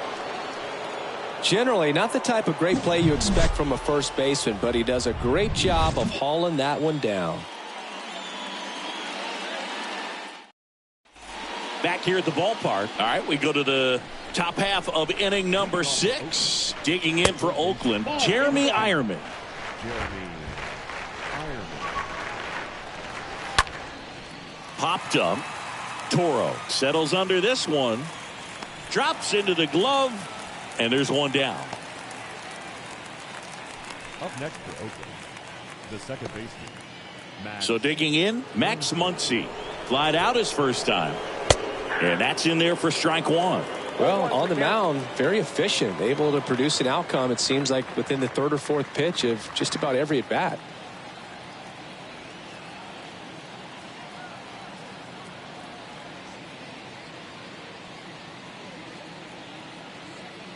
[SPEAKER 3] Generally, not the type of great play you expect from a first baseman, but he does a great job of hauling that one down.
[SPEAKER 1] Back here at the ballpark. All right, we go to the top half of inning number 6. Digging in for Oakland, Jeremy Ironman. Popped up. Toro settles under this one. Drops into the glove. And there's one down.
[SPEAKER 2] Up next for Oakland, the second baseman, Max.
[SPEAKER 1] So digging in, Max Muncy. Flied out his first time. And that's in there for strike 1.
[SPEAKER 3] Well, on the mound, very efficient. Able to produce an outcome, it seems like, within the 3rd or 4th pitch of just about every at-bat.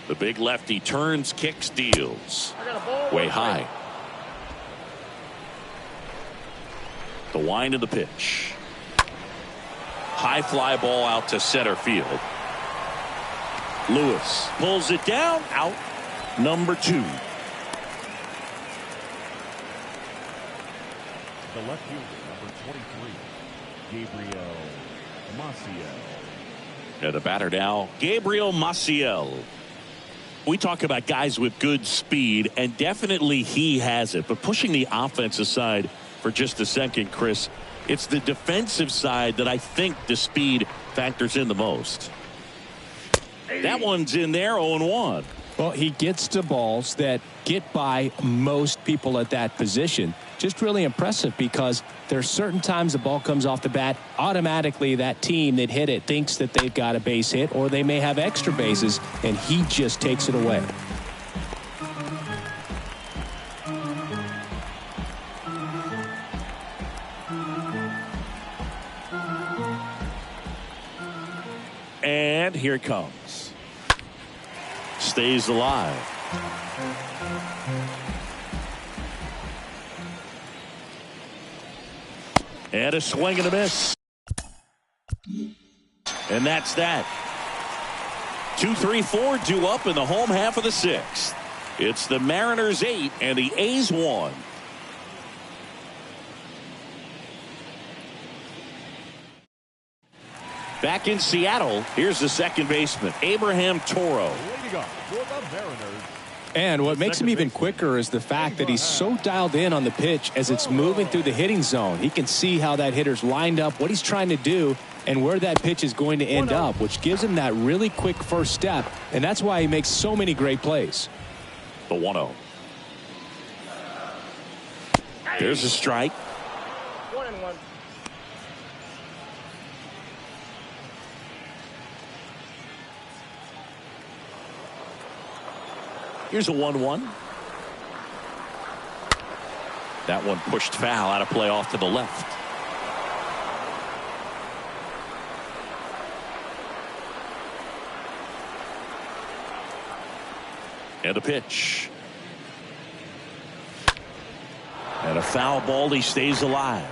[SPEAKER 1] The big lefty turns, kicks, deals. Way high. The wind of the pitch. High fly ball out to center field. Lewis pulls it down. Out. Number 2.
[SPEAKER 2] The left fielder, number 23, Gabriel Maciel.
[SPEAKER 1] And the batter now, Gabriel Maciel. We talk about guys with good speed, and definitely he has it. But pushing the offense aside for just a second, Chris, it's the defensive side that I think the speed factors in the most. That one's in there, 0-1.
[SPEAKER 5] Well, he gets to balls that get by most people at that position. Just really impressive because there's certain times the ball comes off the bat, automatically that team that hit it thinks that they've got a base hit, or they may have extra bases, and he just takes it away.
[SPEAKER 1] And here it comes. Stays alive. And a swing and a miss. And that's that. 2, 3, 4 due up in the home half of the 6th. It's the Mariners 8 and the A's 1. Back in Seattle, here's the second baseman, Abraham Toro.
[SPEAKER 2] Leading up for the Mariners.
[SPEAKER 5] And what makes him even quicker is the fact that he's so dialed in on the pitch as it's moving through the hitting zone. He can see how that hitter's lined up, what he's trying to do, and where that pitch is going to end up, which gives him that really quick first step, and that's why he makes so many great plays.
[SPEAKER 1] The 1-0. There's a strike.
[SPEAKER 4] 1-1.
[SPEAKER 1] Here's a 1-1. That one pushed foul, out of play off to the left. And a pitch. And a foul ball. He stays alive.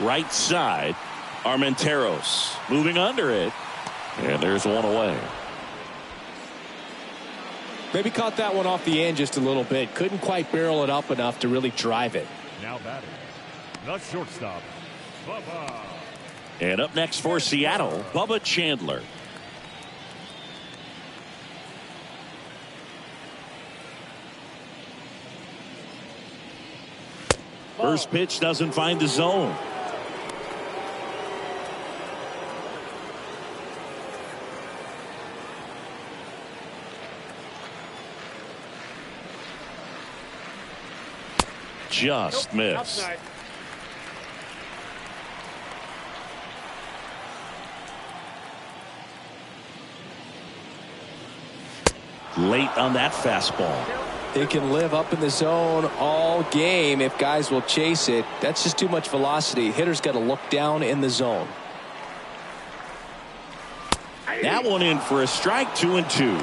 [SPEAKER 1] Right side, Armenteros moving under it, and there's one away.
[SPEAKER 3] Maybe caught that one off the end just a little bit. Couldn't quite barrel it up enough to really drive it.
[SPEAKER 2] Now batting, the shortstop, Bubba.
[SPEAKER 1] And up next for Seattle, Bubba Chandler. First pitch doesn't find the zone. Just missed.
[SPEAKER 4] Outside.
[SPEAKER 1] late on that fastball.
[SPEAKER 3] It can live up in the zone all game if guys will chase it. That's just too much velocity. Hitter's got to look down in the zone.
[SPEAKER 1] That one in for a strike, 2-2.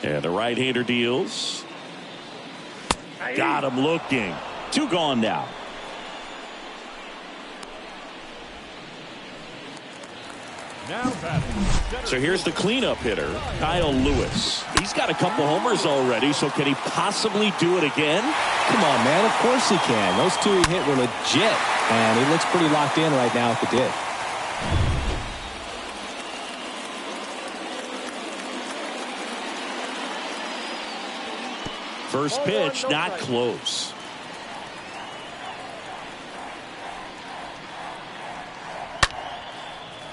[SPEAKER 1] And the right-hander deals. Got him looking. 2 gone now.
[SPEAKER 2] Now batting.
[SPEAKER 1] So here's the cleanup hitter, Kyle Lewis. He's got a couple homers already, so can he possibly do it again?
[SPEAKER 5] Come on, man. Of course he can. Those 2 he hit were legit. And he looks pretty locked in right now at the dish.
[SPEAKER 1] First pitch, not close.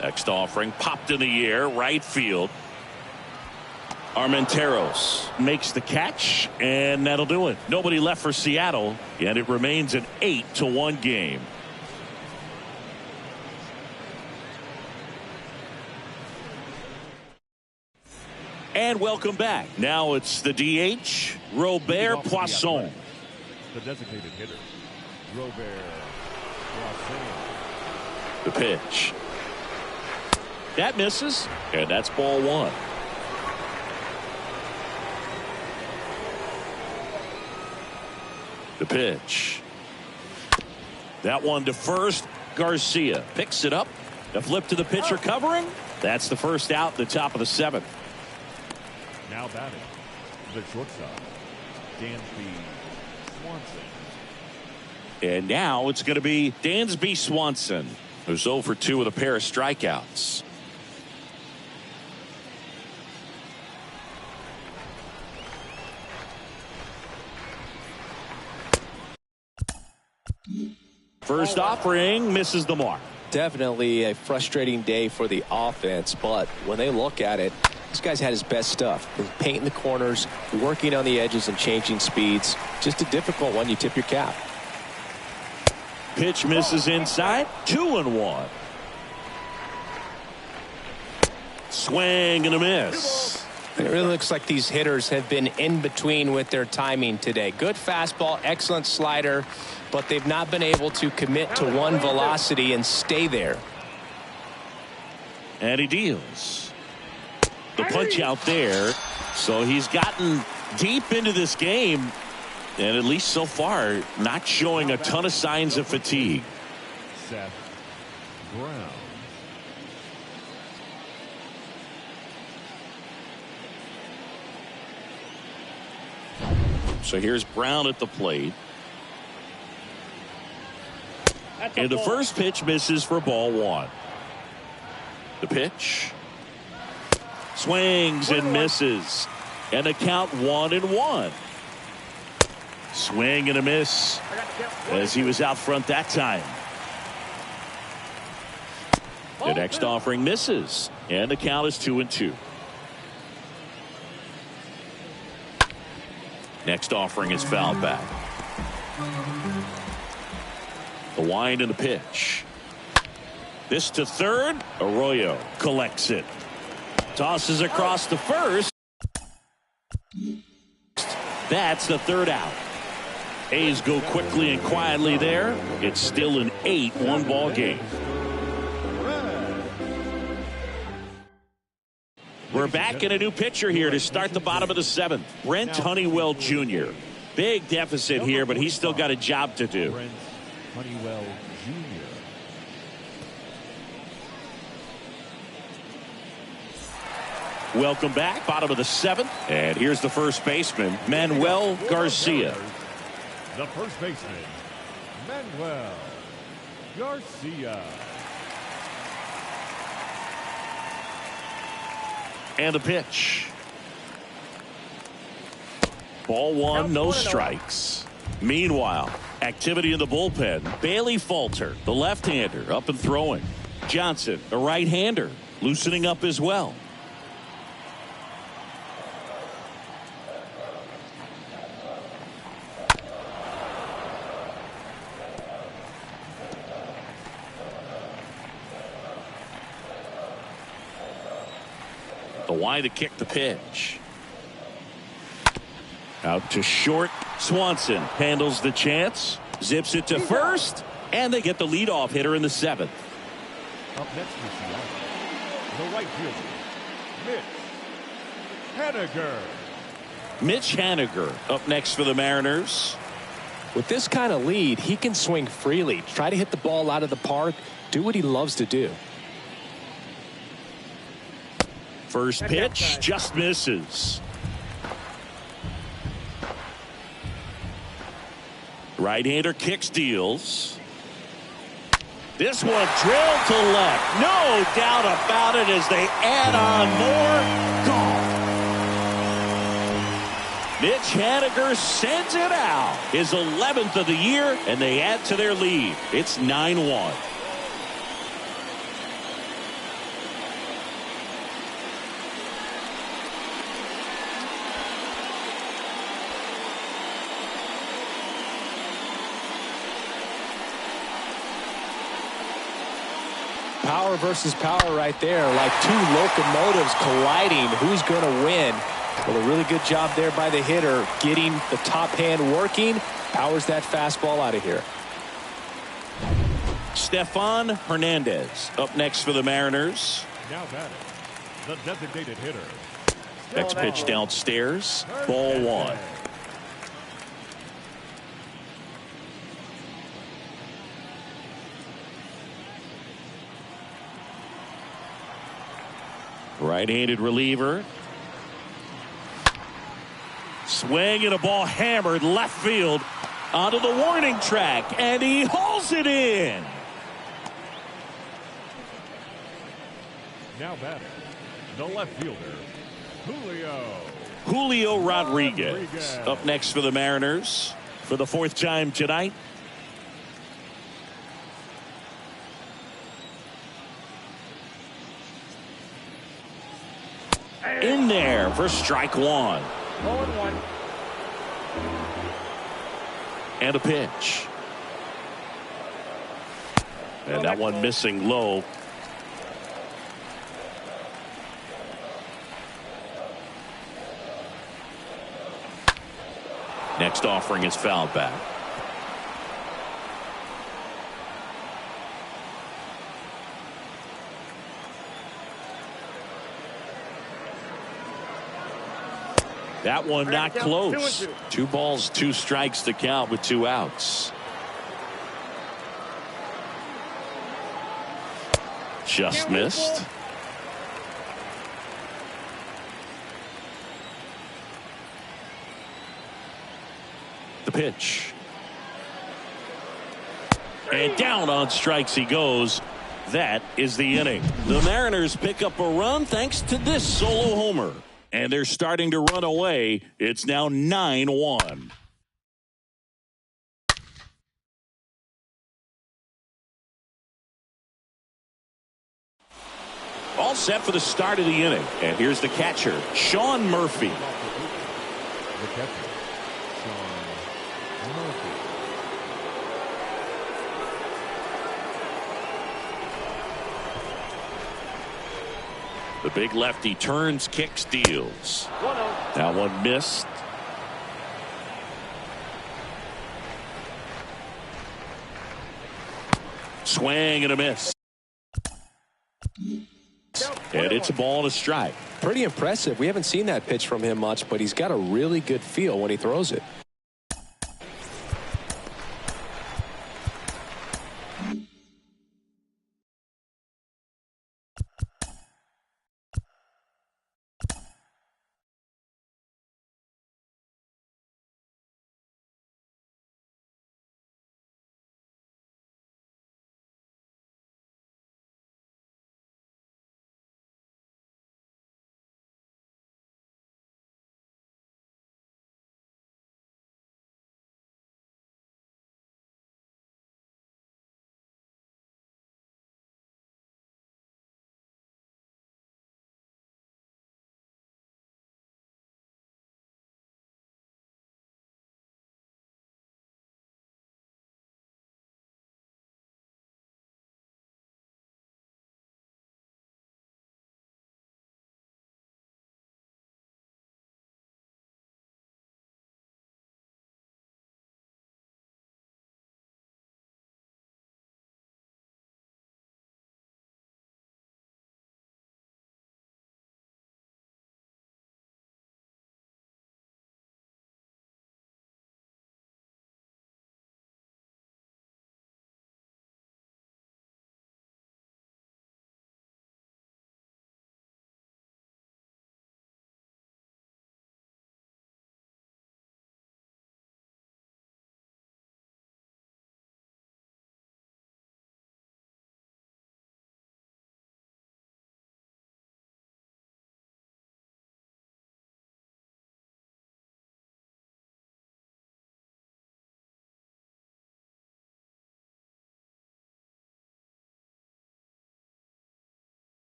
[SPEAKER 1] Next offering, popped in the air, right field. Armenteros makes the catch, and that'll do it. Nobody left for Seattle, and it remains an 8-1 game. And welcome back. Now it's the DH, Robert Poisson.
[SPEAKER 2] The designated hitter, Robert Poisson.
[SPEAKER 1] The pitch. That misses, and that's ball 1. The pitch. That one to first. Garcia picks it up. The flip to the pitcher covering. That's the first out, the top of the 7th.
[SPEAKER 2] Now batting, the shortstop, Dansby Swanson.
[SPEAKER 1] And now it's going to be Dansby Swanson, who's 0 for 2 with a pair of strikeouts. First offering misses the mark.
[SPEAKER 3] Definitely a frustrating day for the offense, but when they look at it, this guy's had his best stuff. Painting the corners, working on the edges, and changing speeds. Just a difficult one. You tip your cap.
[SPEAKER 1] Pitch misses inside. 2-1. Swing and a miss.
[SPEAKER 3] It really looks like these hitters have been in between with their timing today. Good fastball, excellent slider, but they've not been able to commit to one velocity and stay there.
[SPEAKER 1] And he deals. The punch out there. So he's gotten deep into this game, and at least so far, not showing a ton of signs of fatigue.
[SPEAKER 2] Seth Brown.
[SPEAKER 1] So here's Brown at the plate. And the first pitch misses for ball 1. The pitch. Swings and misses. And the count 1-1. Swing and a miss as he was out front that time. The next offering misses. And the count is 2-2. Next offering is fouled back. The wind and the pitch. This to third. Arroyo collects it. Tosses across to first. That's the third out. A's go quickly and quietly there. It's still an 8-1 ball game. We're back in a new pitcher here to start the bottom of the 7th. Brent Honeywell Jr. Big deficit here, but he's still got a job to do.
[SPEAKER 2] Brent Honeywell Jr.
[SPEAKER 1] Welcome back, bottom of the 7th. And here's the first baseman, Manuel Garcia.
[SPEAKER 2] The first baseman, Manuel Garcia.
[SPEAKER 1] And a pitch. Ball 1, no strikes. Meanwhile, activity in the bullpen. Bailey Falter, the left-hander, up and throwing. Johnson, the right-hander, loosening up as well. The Y to kick the pitch. Out to short. Swanson handles the chance. Zips it to first. And they get the leadoff hitter in the 7th.
[SPEAKER 2] Up next for Seattle, the right fielder, Mitch Haniger.
[SPEAKER 1] Mitch Haniger up next for the Mariners.
[SPEAKER 3] With this kind of lead, he can swing freely, try to hit the ball out of the park, do what he loves to do.
[SPEAKER 1] First pitch just misses. Right-hander kicks, deals. This one drilled to left. No doubt about it as they add on more. Gone. Mitch Haniger sends it out. His 11th of the year, and they add to their lead. It's 9-1.
[SPEAKER 3] Power versus power right there, like two locomotives colliding. Who's going to win? Well, a really good job there by the hitter, getting the top hand working. Powers that fastball out of here.
[SPEAKER 1] Stefan Hernandez up next for the Mariners.
[SPEAKER 2] Now batting, the designated hitter.
[SPEAKER 1] Next pitch downstairs. Ball 1. Right-handed reliever. Swing and a ball hammered left field onto the warning track, and he hauls it in.
[SPEAKER 2] Now batting, the left fielder,
[SPEAKER 1] Julio Rodriguez up next for the Mariners for the 4th time tonight. In there for strike 1.
[SPEAKER 4] 0-1.
[SPEAKER 1] And a pitch. And that one missing low. Next offering is fouled back. That one not close. 2 balls, 2 strikes to count with 2 outs. Just missed. The pitch. And down on strikes he goes. That is the inning. The Mariners pick up a run thanks to this solo homer. And they're starting to run away. It's now 9-1. All set for the start of the inning. And here's the catcher, Sean Murphy.
[SPEAKER 2] The catcher, Sean Murphy.
[SPEAKER 1] The big lefty turns, kicks, deals.
[SPEAKER 4] 1-0.
[SPEAKER 1] That one missed. Swing and a miss. And it's a ball and a strike.
[SPEAKER 3] Pretty impressive. We haven't seen that pitch from him much, but he's got a really good feel when he throws it.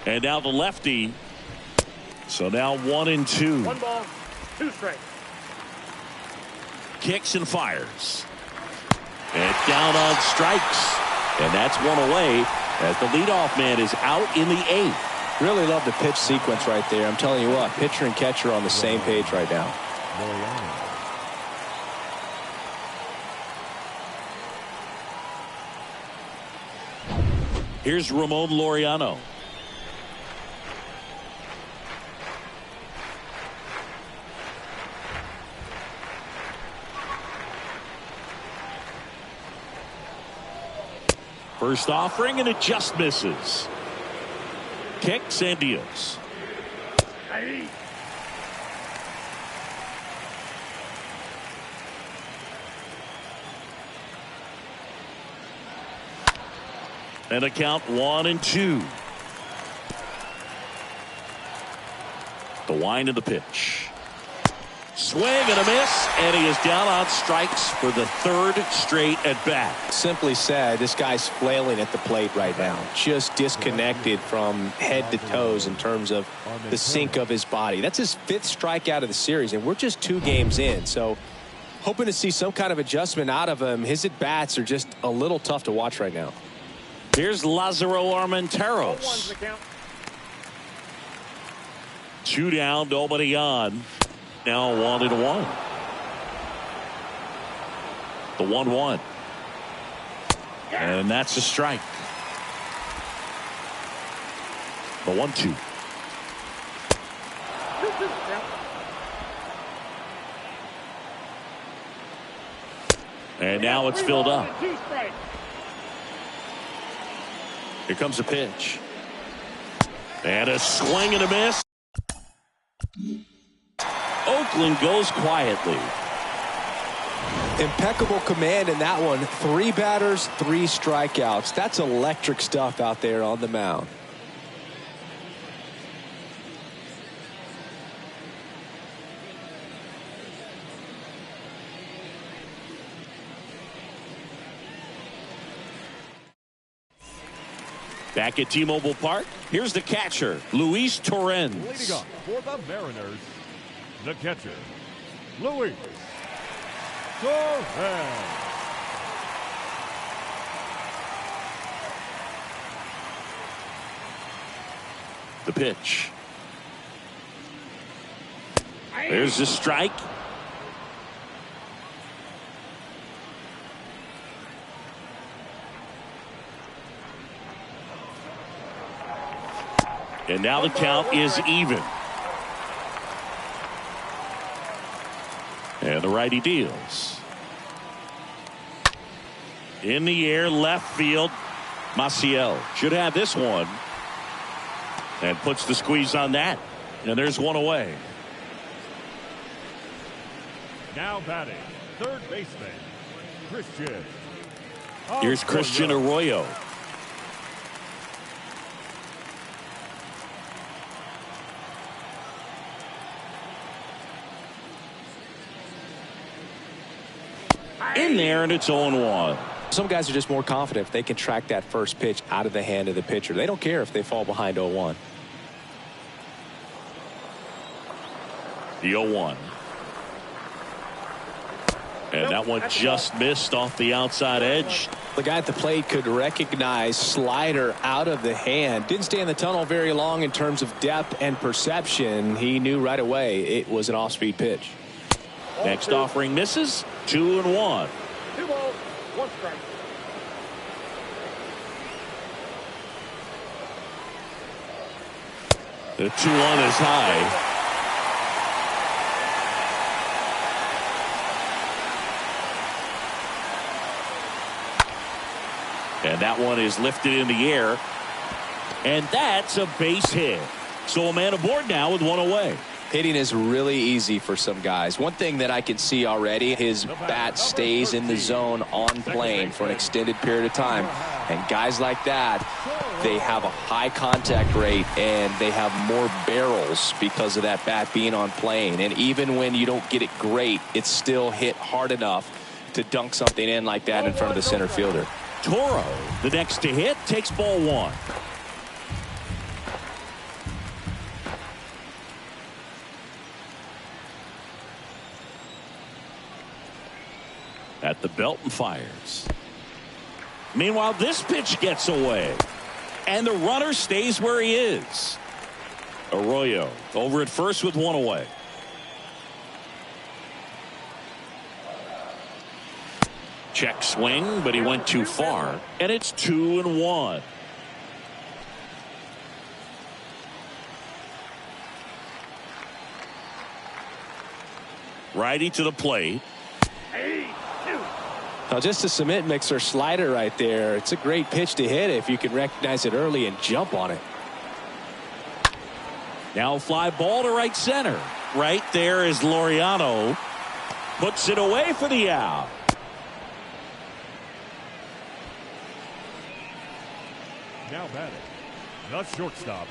[SPEAKER 1] And now the lefty. So now 1-2.
[SPEAKER 4] 1 ball, 2 strikes.
[SPEAKER 1] Kicks and fires. And down on strikes. And that's one away as the leadoff man is out in the 8th.
[SPEAKER 3] Really love the pitch sequence right there. I'm telling you what, pitcher and catcher are on the same page right now.
[SPEAKER 1] Here's Ramon Laureano. First offering, and it just misses. Kicks and deals.
[SPEAKER 4] Hey.
[SPEAKER 1] And a count 1-2. The wind of the pitch. Swing and a miss, and he is down on strikes for the 3rd straight at bat.
[SPEAKER 3] Simply said, this guy's flailing at the plate right now. Just disconnected from head to toes in terms of the sink of his body. That's his 5th strikeout of the series, and we're just 2 games in. So hoping to see some kind of adjustment out of him. His at-bats are just a little tough to watch right now.
[SPEAKER 1] Here's Lázaro
[SPEAKER 4] 1-1's
[SPEAKER 1] Armenteros.
[SPEAKER 4] the count.
[SPEAKER 1] 2 down, nobody on. Now 1-1. The 1-1. And that's a strike. The 1-2.
[SPEAKER 4] 2-2 count.
[SPEAKER 1] And now it's filled up.
[SPEAKER 4] 2 strikes.
[SPEAKER 1] Here comes a pitch. And a swing and a miss. Oakland goes quietly.
[SPEAKER 3] Impeccable command in that one. 3 batters, 3 strikeouts. That's electric stuff out there on the mound.
[SPEAKER 1] Back at T-Mobile Park, here's the catcher, Luis Torrens.
[SPEAKER 2] Leading up for the Mariners, the catcher, Luis Torrens.
[SPEAKER 1] The pitch. There's the strike. And now the count is even. And the righty deals. In the air, left field. Maciel should have this one. And puts the squeeze on that. And there's one away.
[SPEAKER 2] Now batting, third baseman, Christian.
[SPEAKER 1] Here's Christian Arroyo. In there, and it's 0-1.
[SPEAKER 3] Some guys are just more confident if they can track that first pitch out of the hand of the pitcher. They don't care if they fall behind 0-1.
[SPEAKER 1] The 0-1. And that one just missed off the outside edge.
[SPEAKER 3] The guy at the plate could recognize slider out of the hand. Didn't stay in the tunnel very long in terms of depth and perception. He knew right away it was an off-speed pitch.
[SPEAKER 1] Next offering misses. 2-1.
[SPEAKER 4] 2 balls, 1 strike.
[SPEAKER 1] The 2-1 is high. And that one is lifted in the air. And that's a base hit. So a man aboard now with 1 away.
[SPEAKER 3] Hitting is really easy for some guys. One thing that I can see already, his bat stays in the zone on plane for an extended period of time. And guys like that, they have a high contact rate and they have more barrels because of that bat being on plane. And even when you don't get it great, it's still hit hard enough to dunk something in like that in front of the center fielder.
[SPEAKER 1] Toro, the next to hit, takes ball one. At the belt and fires. Meanwhile, this pitch gets away. And the runner stays where he is. Arroyo over at first with one away. Check swing, but he went too far. And it's 2-1. Righty to the plate.
[SPEAKER 3] Now just a cement mixer slider right there. It's a great pitch to hit if you can recognize it early and jump on it.
[SPEAKER 1] Now fly ball to right center. Right there is Laureano. Puts it away for the out.
[SPEAKER 2] Now batting, the shortstop,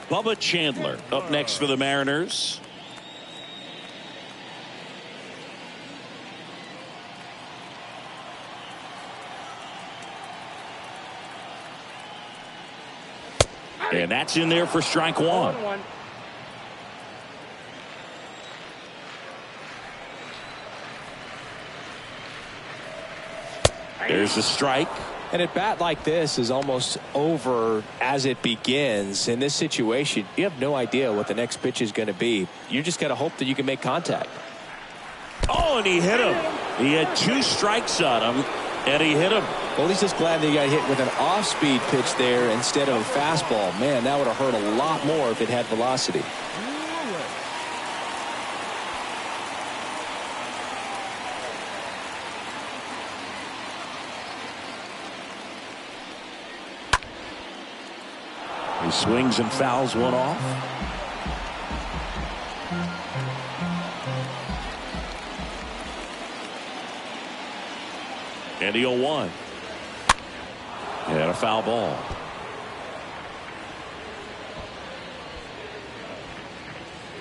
[SPEAKER 1] Bubba Chandler up next for the Mariners. And that's in there for strike one. There's a strike.
[SPEAKER 3] And a bat like this is almost over as it begins. In this situation, you have no idea what the next pitch is going to be. You just got to hope that you can make contact.
[SPEAKER 1] Oh, and he hit him. He had 2 strikes on him, and he hit him.
[SPEAKER 3] Well, he's just glad that he got hit with an off-speed pitch there instead of a fastball. Man, that would have hurt a lot more if it had velocity.
[SPEAKER 1] He swings and fouls one off. And the 0-1. And a foul ball.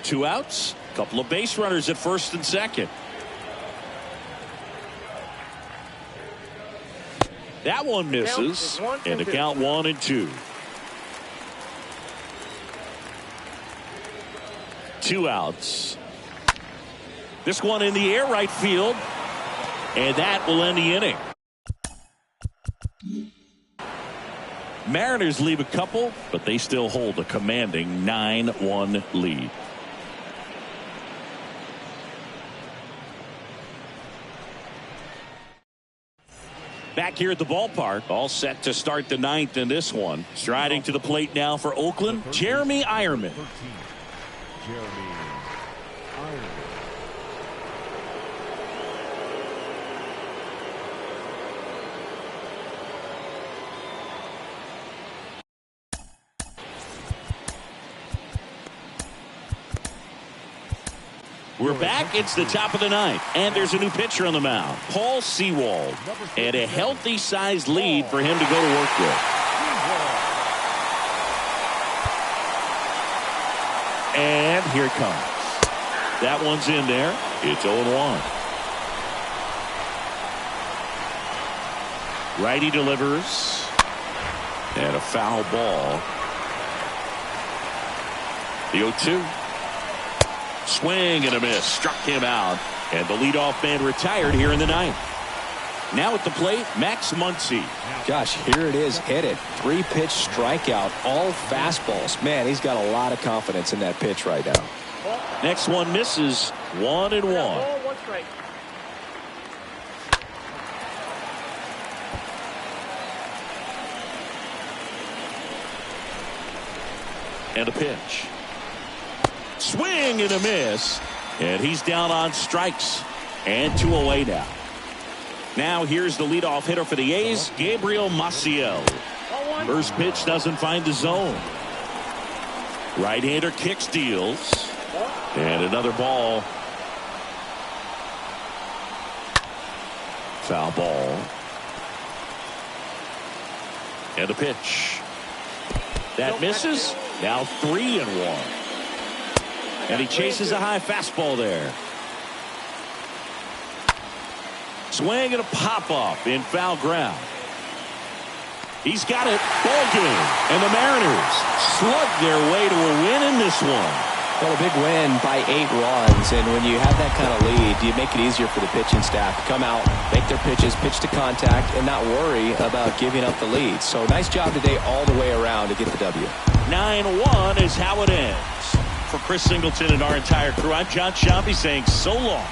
[SPEAKER 1] Two outs. Couple of base runners at first and second. That one misses. And the count 1-2. 2 outs. This one in the air right field. And that will end the inning. Mariners leave a couple, but they still hold a commanding 9-1 lead. Back here at the ballpark, all set to start the 9th in this one. Striding to the plate now for Oakland, Jeremy Ironman.
[SPEAKER 2] Jeremy Ironman.
[SPEAKER 1] We're back. It's the top of the 9th, and there's a new pitcher on the mound, Paul Sewald, and a healthy sized lead for him to go to work with. And here it comes. That one's in there. It's 0-1. Righty delivers, and a foul ball. The 0-2. Swing and a miss. Struck him out. And the leadoff man retired here in the 9th. Now at the plate, Max Muncy.
[SPEAKER 3] Gosh, here it is. Hit it. 3-pitch strikeout. All fastballs. Man, he's got a lot of confidence in that pitch right now.
[SPEAKER 1] Next one misses. 1-1.
[SPEAKER 4] One strike.
[SPEAKER 1] And a pitch. Swing and a miss. And he's down on strikes. And 2 away now. Now here's the leadoff hitter for the A's, Gabriel Maciel. First pitch doesn't find the zone. Right-hander kicks, deals. And another ball. Foul ball. And a pitch. That misses. Now 3-1. And he chases a high fastball there. Swing and a pop-up in foul ground. He's got it. Ball game. And the Mariners slug their way to a win in this one.
[SPEAKER 3] Well, a big win by 8 runs, and when you have that kind of lead, you make it easier for the pitching staff to come out, make their pitches, pitch to contact, and not worry about giving up the lead. So nice job today all the way around to get the W.
[SPEAKER 1] 9-1 is how it ends. For Chris Singleton and our entire crew, I'm John Sciambi saying so long.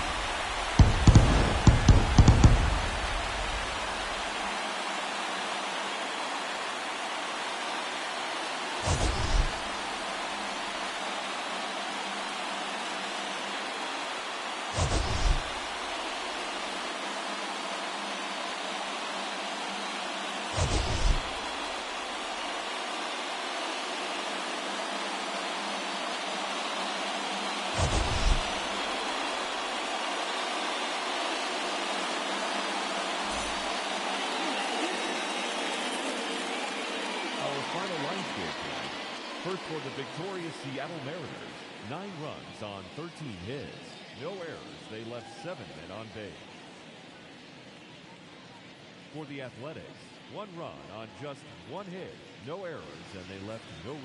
[SPEAKER 2] Final line score tonight. First for the victorious Seattle Mariners, 9 runs on 13 hits. No errors. They left 7 men on base. For the Athletics, 1 run on just 1 hit. No errors, and they left no runs.